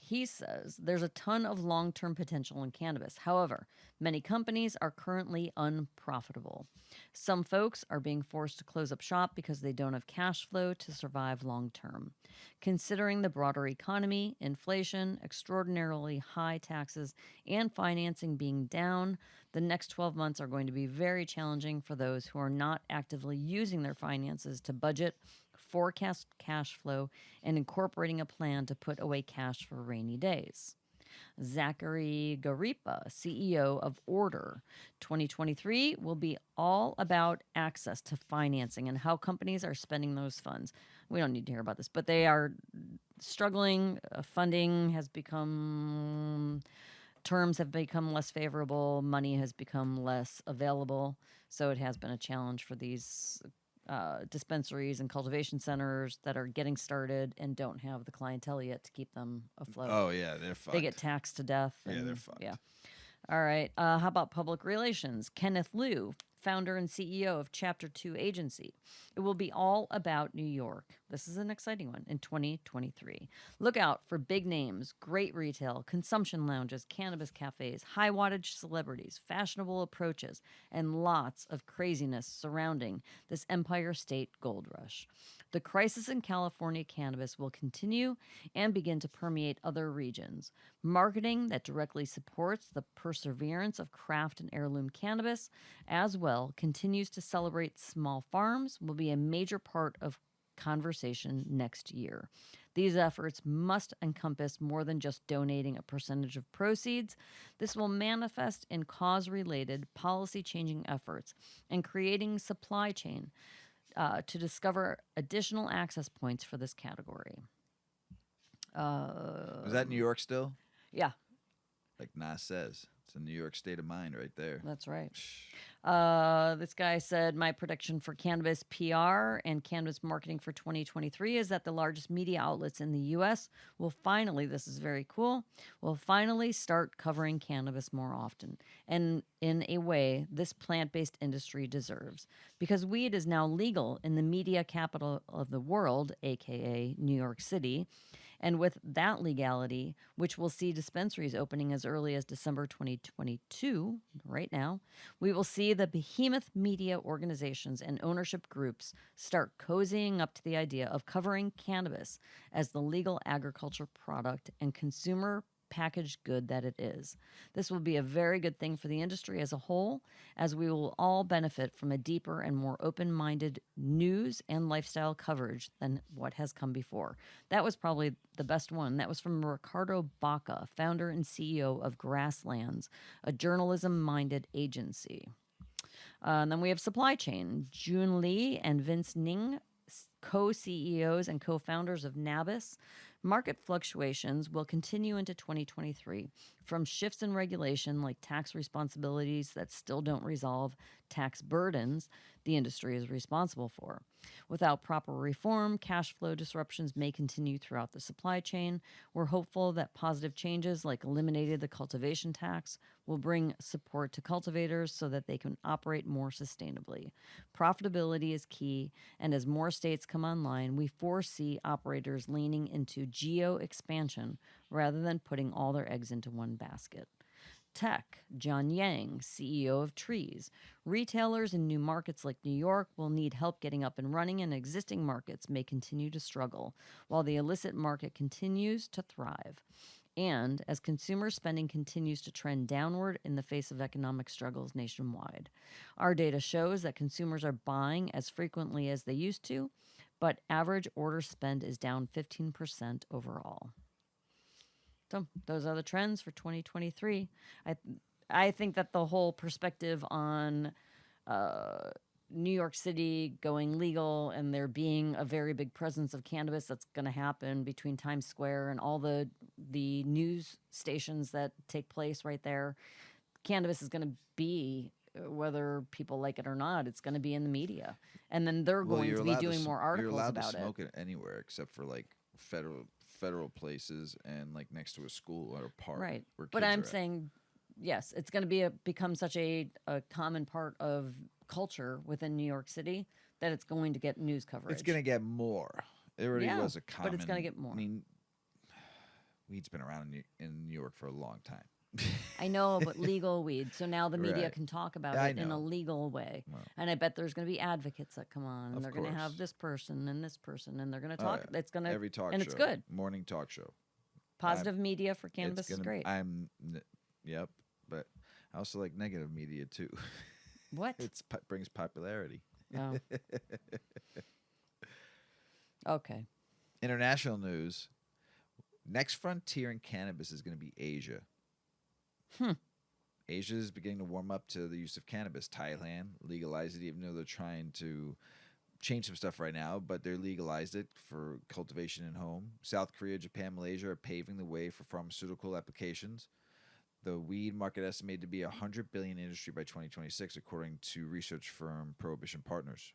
He says there's a ton of long-term potential in cannabis. However, many companies are currently unprofitable. Some folks are being forced to close up shop because they don't have cash flow to survive long-term. Considering the broader economy, inflation, extraordinarily high taxes, and financing being down, the next 12 months are going to be very challenging for those who are not actively using their finances to budget, forecast cash flow, and incorporating a plan to put away cash for rainy days. Zachary Garipa, CEO of Order. 2023 will be all about access to financing and how companies are spending those funds. We don't need to hear about this, but they are struggling. Funding has become... Terms have become less favorable. Money has become less available. So it has been a challenge for these dispensaries and cultivation centers that are getting started and don't have the clientele yet to keep them afloat. Oh, yeah, they're fucked. They get taxed to death. Yeah, they're fucked. Yeah. All right. How about public relations? Kenneth Liu, founder and CEO of Chapter 2 Agency. It will be all about New York. This is an exciting one in 2023. Look out for big names, great retail, consumption lounges, cannabis cafes, high wattage celebrities, fashionable approaches, and lots of craziness surrounding this Empire State gold rush. The crisis in California cannabis will continue and begin to permeate other regions. Marketing that directly supports the perseverance of craft and heirloom cannabis, as well, continues to celebrate small farms, will be a major part of conversation next year. These efforts must encompass more than just donating a percentage of proceeds. This will manifest in cause-related, policy-changing efforts and creating supply chain to discover additional access points for this category. Is that New York still? Yeah, Like Nas says, it's a New York state of mind right there. that's right. This guy said, my prediction for cannabis PR and cannabis marketing for 2023 is that the largest media outlets in the U.S. will finally, this is very cool, will finally start covering cannabis more often. And in a way, this plant-based industry deserves. Because weed is now legal in the media capital of the world, aka New York City. And with that legality, which will see dispensaries opening as early as December 2022, right now, we will see the behemoth media organizations and ownership groups start cozying up to the idea of covering cannabis as the legal agriculture product and consumer packaged good that it is. This will be a very good thing for the industry as a whole, as we will all benefit from a deeper and more open-minded news and lifestyle coverage than what has come before. That was probably the best one. That was from Ricardo Baca, founder and CEO of Grasslands, a journalism-minded agency. And then we have supply chain. June Lee and Vince Ning, co-CEOs and co-founders of Cannabis. Market fluctuations will continue into 2023 from shifts in regulation like tax responsibilities that still don't resolve tax burdens the industry is responsible for. Without proper reform, cash flow disruptions may continue throughout the supply chain. We're hopeful that positive changes like eliminating the cultivation tax will bring support to cultivators so that they can operate more sustainably. Profitability is key, and as more states come online, we foresee operators leaning into geo expansion rather than putting all their eggs into one basket. Tech, John Yang, CEO of Trees. Retailers in new markets like New York will need help getting up and running, and existing markets may continue to struggle, while the illicit market continues to thrive. And as consumer spending continues to trend downward in the face of economic struggles nationwide. Our data shows that consumers are buying as frequently as they used to, but average order spend is down 15% overall. So those are the trends for 2023. I think that the whole perspective on New York City going legal and there being a very big presence of cannabis that's going to happen between Times Square and all the news stations that take place right there, cannabis is going to be, whether people like it or not, it's going to be in the media. And then they're going to be doing more articles about it. You're allowed to smoke it anywhere except for like federal places and like next to a school or a park. Right. Where But kids I'm are at. saying, yes, it's going to become such a common part of culture within New York City that it's going to get news coverage. It's going to get more. It already was a common. But it's going to get more. I mean, weed's been around in New York for a long time. I know, but legal weed. So now the media Right. can talk about I it in a know. legal way. Well, And I bet there's going to be advocates that come on, and Of they're going to have course. this person, and they're going to oh, talk. yeah. It's going to Every talk and show. it's good. Morning talk show. Positive media for cannabis is great. Yep. But I also like negative media too. What? It brings popularity. Oh. Okay. International news. Next frontier in cannabis is going to be Asia. Asia is beginning to warm up to the use of cannabis. Thailand legalized it, even though they're trying to change some stuff right now, but they're legalized it for cultivation in home. South Korea, Japan, Malaysia are paving the way for pharmaceutical applications. The weed market estimated to be a $100 billion industry by 2026, according to research firm Prohibition Partners.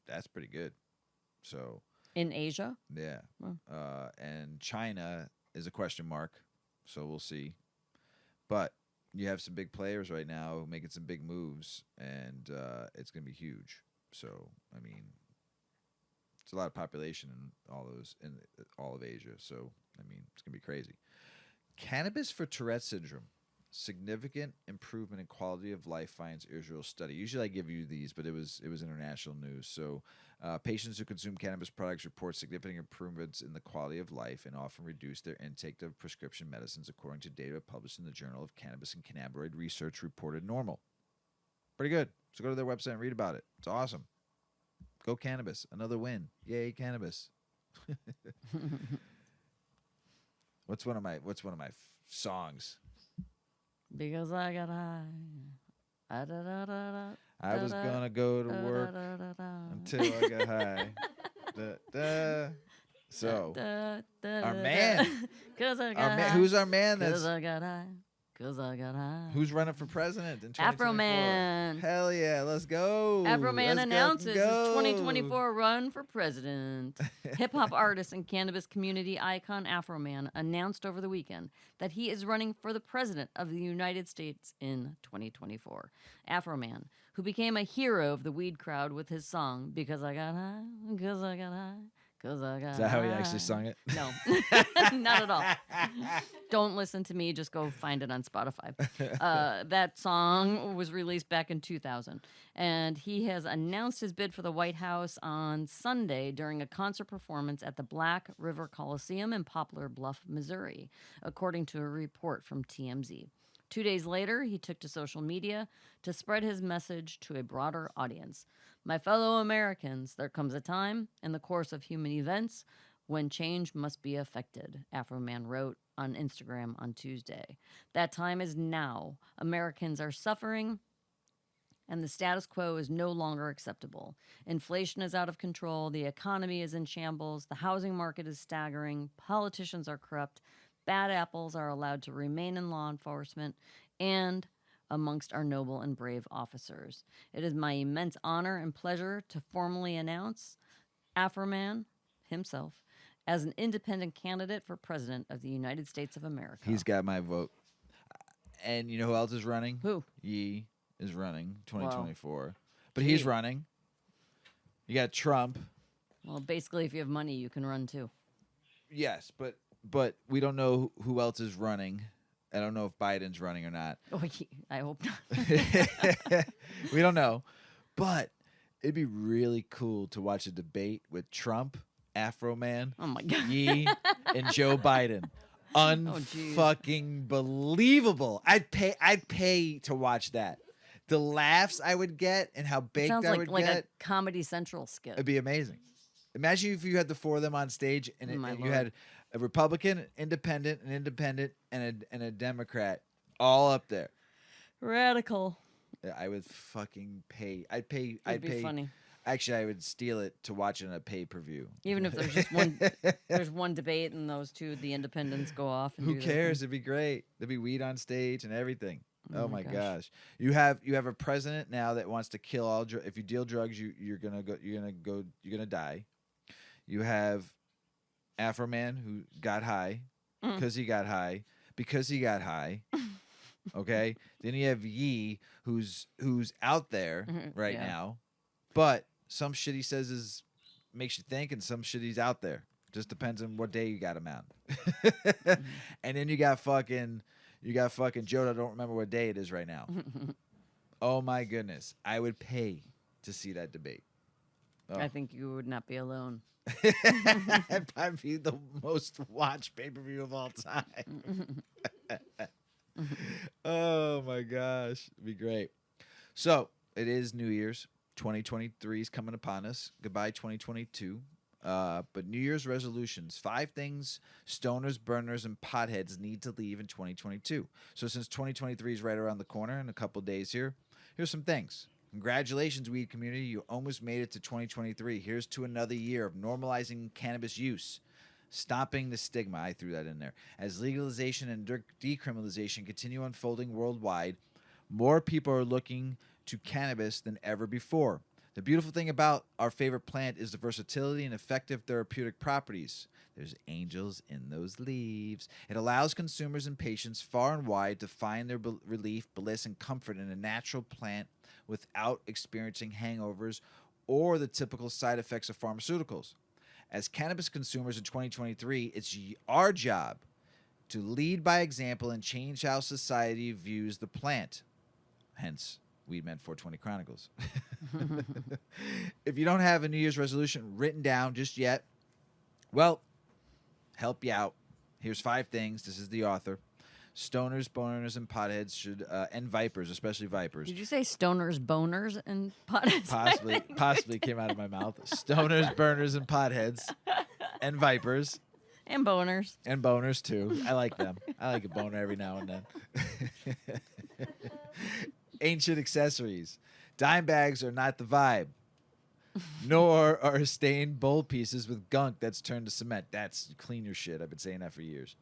That's pretty good. So In Asia? yeah, Oh. and China is a question mark, so we'll see. But you have some big players right now making some big moves, and it's going to be huge. So, I mean, it's a lot of population in all of Asia. So, I mean, it's going to be crazy. Cannabis for Tourette syndrome. Significant improvement in quality of life finds Israel study. Usually I give you these, but it was international news. So patients who consume cannabis products report significant improvements in the quality of life and often reduce their intake of prescription medicines, according to data published in the Journal of Cannabis and Cannabinoid Research reported normal. Pretty good. So go to their website and read about it. It's awesome. Go Cannabis. Another win. Yay, Cannabis. What's one of my songs? Because I got high. I was gonna go to work until I got high. So, our man. Cause I got high. Who's our man? Cause I got high. Cause I got high. Who's running for president in 2024? Afro Man. Hell yeah, let's go. Afro Man Let's announces his go. 2024 run for president. Hip-hop artist and cannabis community icon Afro Man announced over the weekend that he is running for the president of the United States in 2024. Afro Man, who became a hero of the weed crowd with his song Because I Got High, Because I Got High, Because I Got High. Is that how he actually sung it? No, not at all. Don't listen to me. Just go find it on Spotify. That song was released back in 2000. And he has announced his bid for the White House on Sunday during a concert performance at the Black River Coliseum in Poplar Bluff, Missouri, according to a report from TMZ. 2 days later, he took to social media to spread his message to a broader audience. My fellow Americans, there comes a time in the course of human events when change must be effected, Afro Man wrote on Instagram on Tuesday. That time is now. Americans are suffering, and the status quo is no longer acceptable. Inflation is out of control. The economy is in shambles. The housing market is staggering. Politicians are corrupt. Bad apples are allowed to remain in law enforcement and amongst our noble and brave officers. It is my immense honor and pleasure to formally announce Afro Man himself as an independent candidate for president of the United States of America. He's got my vote. And you know who else is running? Who? Yee is running 2024. But he's running. You got Trump. Well, basically, if you have money, you can run too. Yes, but we don't know who else is running. I don't know if Biden's running or not. Oh, I hope not. We don't know. But it'd be really cool to watch a debate with Trump, Afro Man, Oh my God. Yee, and Joe Biden. Unfucking believable. I'd pay to watch that. The laughs I would get and how baked Sounds I would like get. a Comedy Central skit. It'd be amazing. Imagine if you had the four of them on stage and, My and you Lord. had a Republican, an independent, and a Democrat all up there. Radical. I would fucking pay. I'd pay. It'd be funny. Actually, I would steal it to watch it on a pay-per-view. Even if there's just one, there's one debate and those two, the independents go off. And Who do their cares? thing. It'd be great. There'd be weed on stage and everything. Oh Oh my my gosh. gosh! You have a president now that wants to kill all. If you deal drugs, you're gonna die. You have Afro Man who got high because he got high because he got high. Okay. Then you have Yee who's out there right Yeah. now, but some shit he says makes you think, and some shit he's out there. Just depends on what day you got him out. And then you got fucking Joe. I don't remember what day it is right now. Oh my goodness! I would pay to see that debate. Oh. I think you would not be alone. It'd probably be the most watched pay-per-view of all time. Oh my gosh, it'd be great. So it is New Year's. 2023 is coming upon us. Goodbye 2022. But New Year's resolutions, 5 things stoners, burners, and potheads need to leave in 2022. So since 2023 is right around the corner in a couple days here, here's some things. Congratulations, weed community. You almost made it to 2023. Here's to another year of normalizing cannabis use. Stopping the stigma. I threw that in there. As legalization and decriminalization continue unfolding worldwide, more people are looking to cannabis than ever before. The beautiful thing about our favorite plant is the versatility and effective therapeutic properties. There's angels in those leaves. It allows consumers and patients far and wide to find their relief, bliss, and comfort in a natural plant without experiencing hangovers or the typical side effects of pharmaceuticals. As cannabis consumers in 2023, it's our job to lead by example and change how society views the plant. Hence, Weedman 420 Chronicles. If you don't have a New Year's resolution written down just yet, well, help you out. Here's 5 things. This is the author. Stoners, boners, and potheads should, and vipers, especially vipers. Did you say stoners, boners, and potheads? Possibly came out of my mouth. Stoners, burners, and potheads, and vipers. And boners. And boners, too. I like them. I like a boner every now and then. Ancient accessories. Dime bags are not the vibe. Nor are stained bowl pieces with gunk that's turned to cement. That's clean your shit. I've been saying that for years.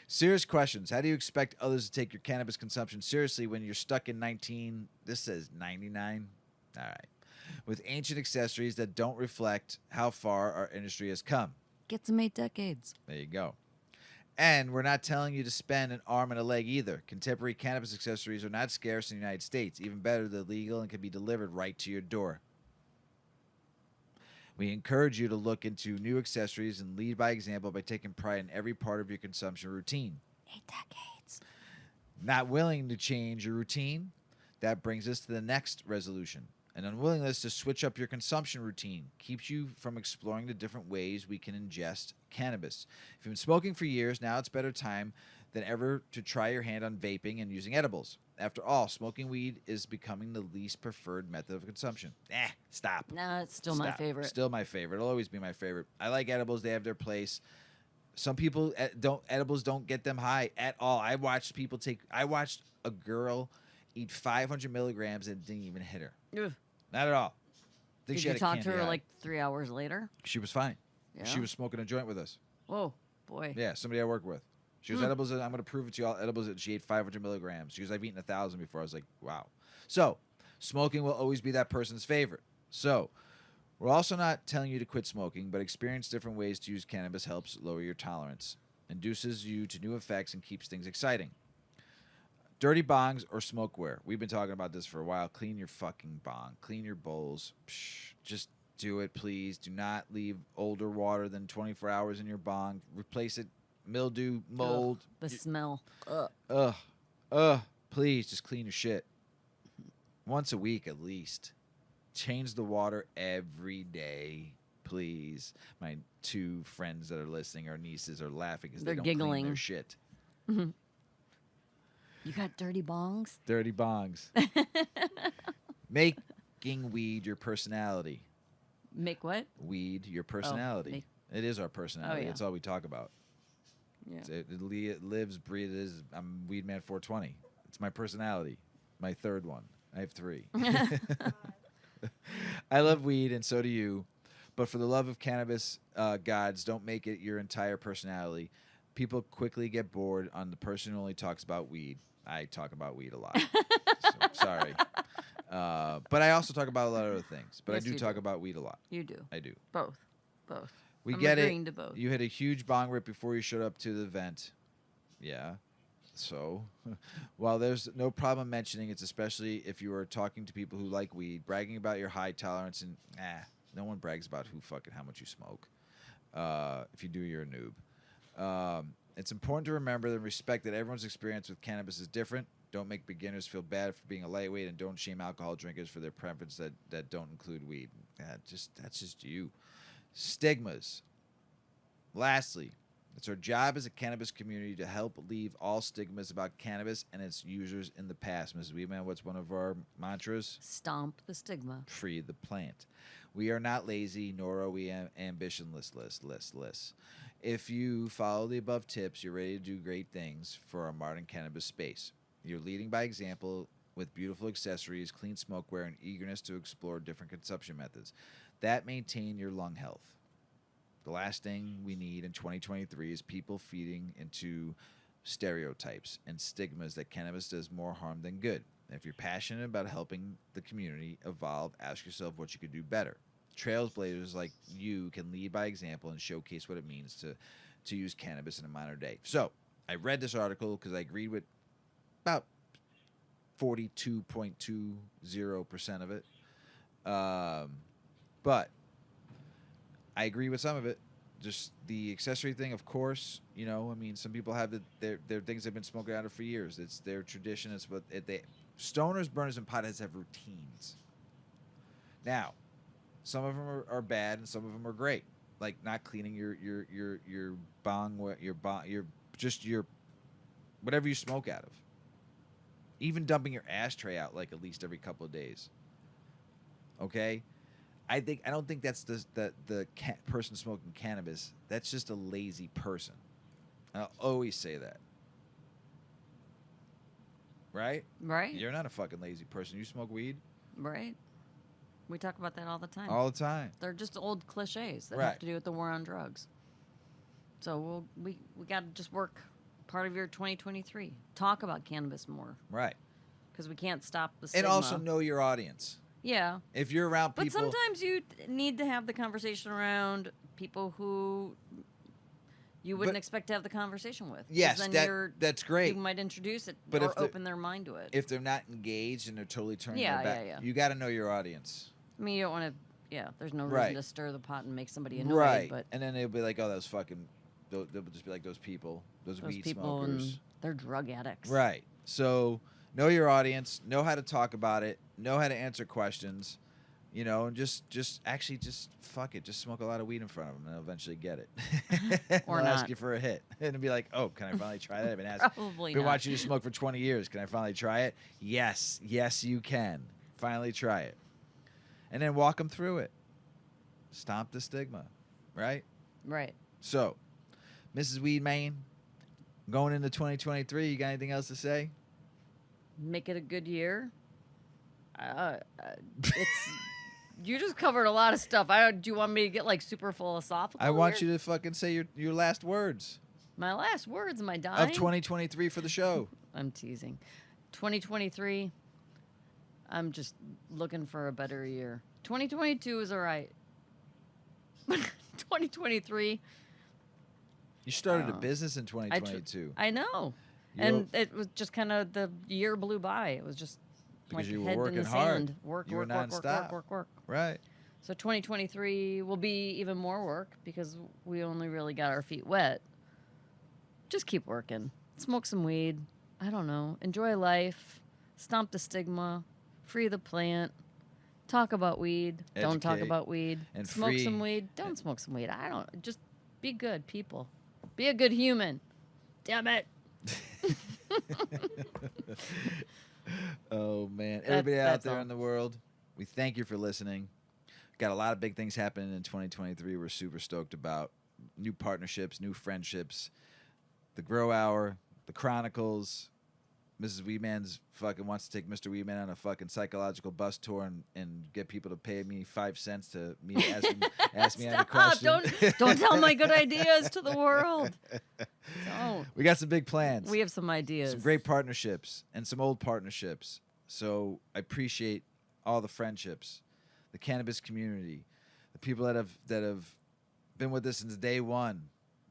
Serious questions. How do you expect others to take your cannabis consumption seriously when you're stuck in this says 99? All right. With ancient accessories that don't reflect how far our industry has come. Get some 8 decades. There you go. And we're not telling you to spend an arm and a leg either. Contemporary cannabis accessories are not scarce in the United States. Even better, they're legal and can be delivered right to your door. We encourage you to look into new accessories and lead by example by taking pride in every part of your consumption routine. 8 decades. Not willing to change your routine? That brings us to the next resolution. An unwillingness to switch up your consumption routine keeps you from exploring the different ways we can ingest cannabis. If you've been smoking for years, now it's better time than ever to try your hand on vaping and using edibles. After all, smoking weed is becoming the least preferred method of consumption. Stop. No, it's still my favorite. Still my favorite. It'll always be my favorite. I like edibles. They have their place. Some people edibles don't get them high at all. I watched a girl eat 500 milligrams and it didn't even hit her. Ugh. Not at all. Did you talk to her like 3 hours later? She was fine. Yeah? She was smoking a joint with us. Whoa, boy. Yeah, somebody I work with. She was edibles. I'm going to prove it to you all. Edibles. She ate 500 milligrams. She goes, I've eaten 1,000 before. I was like, wow. So, smoking will always be that person's favorite. So, we're also not telling you to quit smoking, but experience different ways to use cannabis helps lower your tolerance, induces you to new effects, and keeps things exciting. Dirty bongs or smokeware. We've been talking about this for a while. Clean your fucking bong. Clean your bowls. Just do it, please. Do not leave older water than 24 hours in your bong. Replace it. Mildew, mold. Ugh, the smell. Please, just clean your shit. Once a week at least. Change the water every day, please. My 2 friends that are listening, our nieces, are laughing because they don't giggling. clean their shit. Mm-hmm. You got dirty bongs? Dirty bongs. Making weed your personality. Make what? Weed your personality. It is our personality. Oh, yeah. It's all we talk about. Yeah. It lives, breathes. I'm Weedman 420. It's my personality. My 3rd one. I have 3. I love weed, and so do you. But for the love of cannabis gods, don't make it your entire personality. People quickly get bored on the person who only talks about weed. I talk about weed a lot. So, sorry. But I also talk about a lot of other things. But Yes, I do you talk do. about weed a lot. You do. I do. Both. We I'm get agreeing it. to both. You hit a huge bong rip before you showed up to the event. Yeah. So, while there's no problem mentioning it, especially if you are talking to people who like weed, bragging about your high tolerance, and no one brags about how much you smoke. If you do, you're a noob. It's important to remember and respect that everyone's experience with cannabis is different. Don't make beginners feel bad for being a lightweight, and don't shame alcohol drinkers for their preference that don't include weed. That's just you. Stigmas. Lastly, it's our job as a cannabis community to help leave all stigmas about cannabis and its users in the past. Mrs. Weedman, what's one of our mantras? Stomp the stigma. Free the plant. We are not lazy, nor are we ambitionless. If you follow the above tips, you're ready to do great things for our modern cannabis space. You're leading by example with beautiful accessories, clean smokeware, and eagerness to explore different consumption methods that maintain your lung health. The last thing we need in 2023 is people feeding into stereotypes and stigmas that cannabis does more harm than good. If you're passionate about helping the community evolve, ask yourself what you could do better. Trailblazers like you can lead by example and showcase what it means to use cannabis in a modern day. So I read this article because I agreed with about 42.20% of it. But I agree with some of it. Just the accessory thing, of course. You know, I mean, some people have their things they've been smoking out of for years. It's their tradition. It's what they stoners, burners, and potheads have routines. Now, some of them are bad and some of them are great. Like not cleaning your bong, your whatever you smoke out of. Even dumping your ashtray out like at least every couple of days. Okay. I don't think that's the person smoking cannabis. That's just a lazy person. I'll always say that. Right? Right. You're not a fucking lazy person. You smoke weed? Right. We talk about that all the time. All the time. They're just old cliches that Right. have to do with the war on drugs. So we got to just work part of your 2023. Talk about cannabis more. Right. Because we can't stop the stigma. And also know your audience. Yeah. If you're around But people... sometimes you need to have the conversation around people who you wouldn't expect to have the conversation with. Yes, then that's great. You might introduce it But or open their mind to it. If they're not engaged and they're totally turning their back, you got to know your audience. I mean, you don't want to... Yeah, there's no reason Right. to stir the pot and make somebody annoyed. Right. But And then they'll be like, oh, that was fucking... They'll just be like, those people, those weed people smokers. and they're drug addicts. Right. So know your audience, know how to talk about it, know how to answer questions, you know, and just fuck it. Just smoke a lot of weed in front of them and they'll eventually get it. Or they'll not. ask you for a hit. And it'll be like, oh, can I finally try that? I've been asking. Probably Been not. watching you smoke for 20 years. Can I finally try it? Yes. Yes, you can. Finally try it. And then walk them through it. Stomp the stigma. Right? Right. So, Mrs. Weedman, going into 2023, you got anything else to say? Make it a good year. It's you just covered a lot of stuff. Do you want me to get like super philosophical? I want you to fucking say your last words My last words. Am I dying? of 2023 for the show. I'm teasing. 2023. I'm just looking for a better year. 2022 is all right. 2023. You started a business in 2022. I know. And it was just kind of the year blew by. It was just Because like you were head working in the hard. sand. Work, You were work, work, work, nonstop. work, work. Right. So 2023 will be even more work because we only really got our feet wet. Just keep working. Smoke some weed. I don't know. Enjoy life. Stomp the stigma. Free the plant. Talk about weed. Don't talk Educate. about weed. And smoke free. some weed. Don't smoke some weed. I don't. Just be good people. Be a good human. Damn it. Oh, man. Everybody out that's there all. in the world, we thank you for listening. Got a lot of big things happening in 2023 we're super stoked about. New partnerships, new friendships, the Grow Hour, the Chronicles. Mrs. Weedman's fucking wants to take Mr. Weedman on a fucking psychological bus tour and get people to pay me 5 cents to me ask me any Stop. question. Don't tell my good ideas to the world. Don't. We got some big plans. We have some ideas. Some great partnerships and some old partnerships. So I appreciate all the friendships, the cannabis community, the people that have been with us since day one.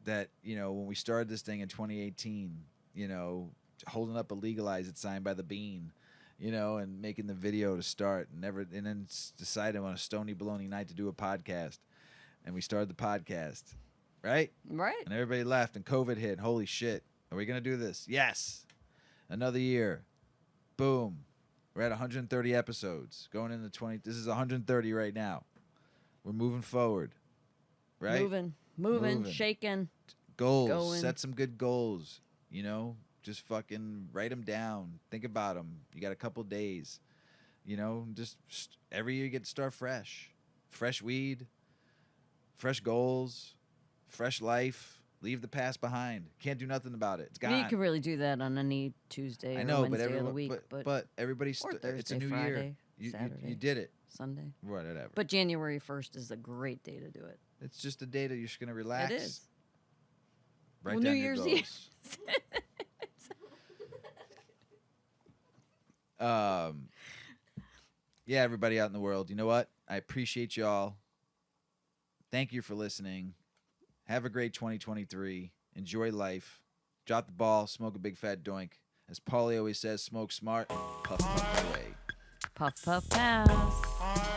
That, you know, when we started this thing in 2018, you know, holding up a Legalize It sign by the Bean, you know, and making the video to start, and then decided on a stony baloney night to do a podcast, and we started the podcast, right? Right. And everybody left, and COVID hit. Holy shit! Are we gonna do this? Yes. Another year. Boom. We're at 130 episodes going into 20. This is 130 right now. We're moving forward. Right. Moving, shaking. Goals. Going. Set some good goals. You know, just fucking write them down. Think about them. You got a couple days. You know, just every year you get to start fresh. Fresh weed, fresh goals, fresh life. Leave the past behind. Can't do nothing about it. It's gone. You can really do that on any Tuesday I or know, Wednesday but of the week. but everybody's or Thursday, it's a new Friday, year. You Saturday, did it. Sunday. Whatever. But January 1st is a great day to do it. It's just a day that you're just gonna relax. It is. Write Well, down New your Year's goals. Eve. Yeah, everybody out in the world, you know what? I appreciate y'all. Thank you for listening. Have a great 2023. Enjoy life. Drop the ball. Smoke a big fat doink. As Paulie always says, smoke smart. Puff puff away. Puff, puff, pass.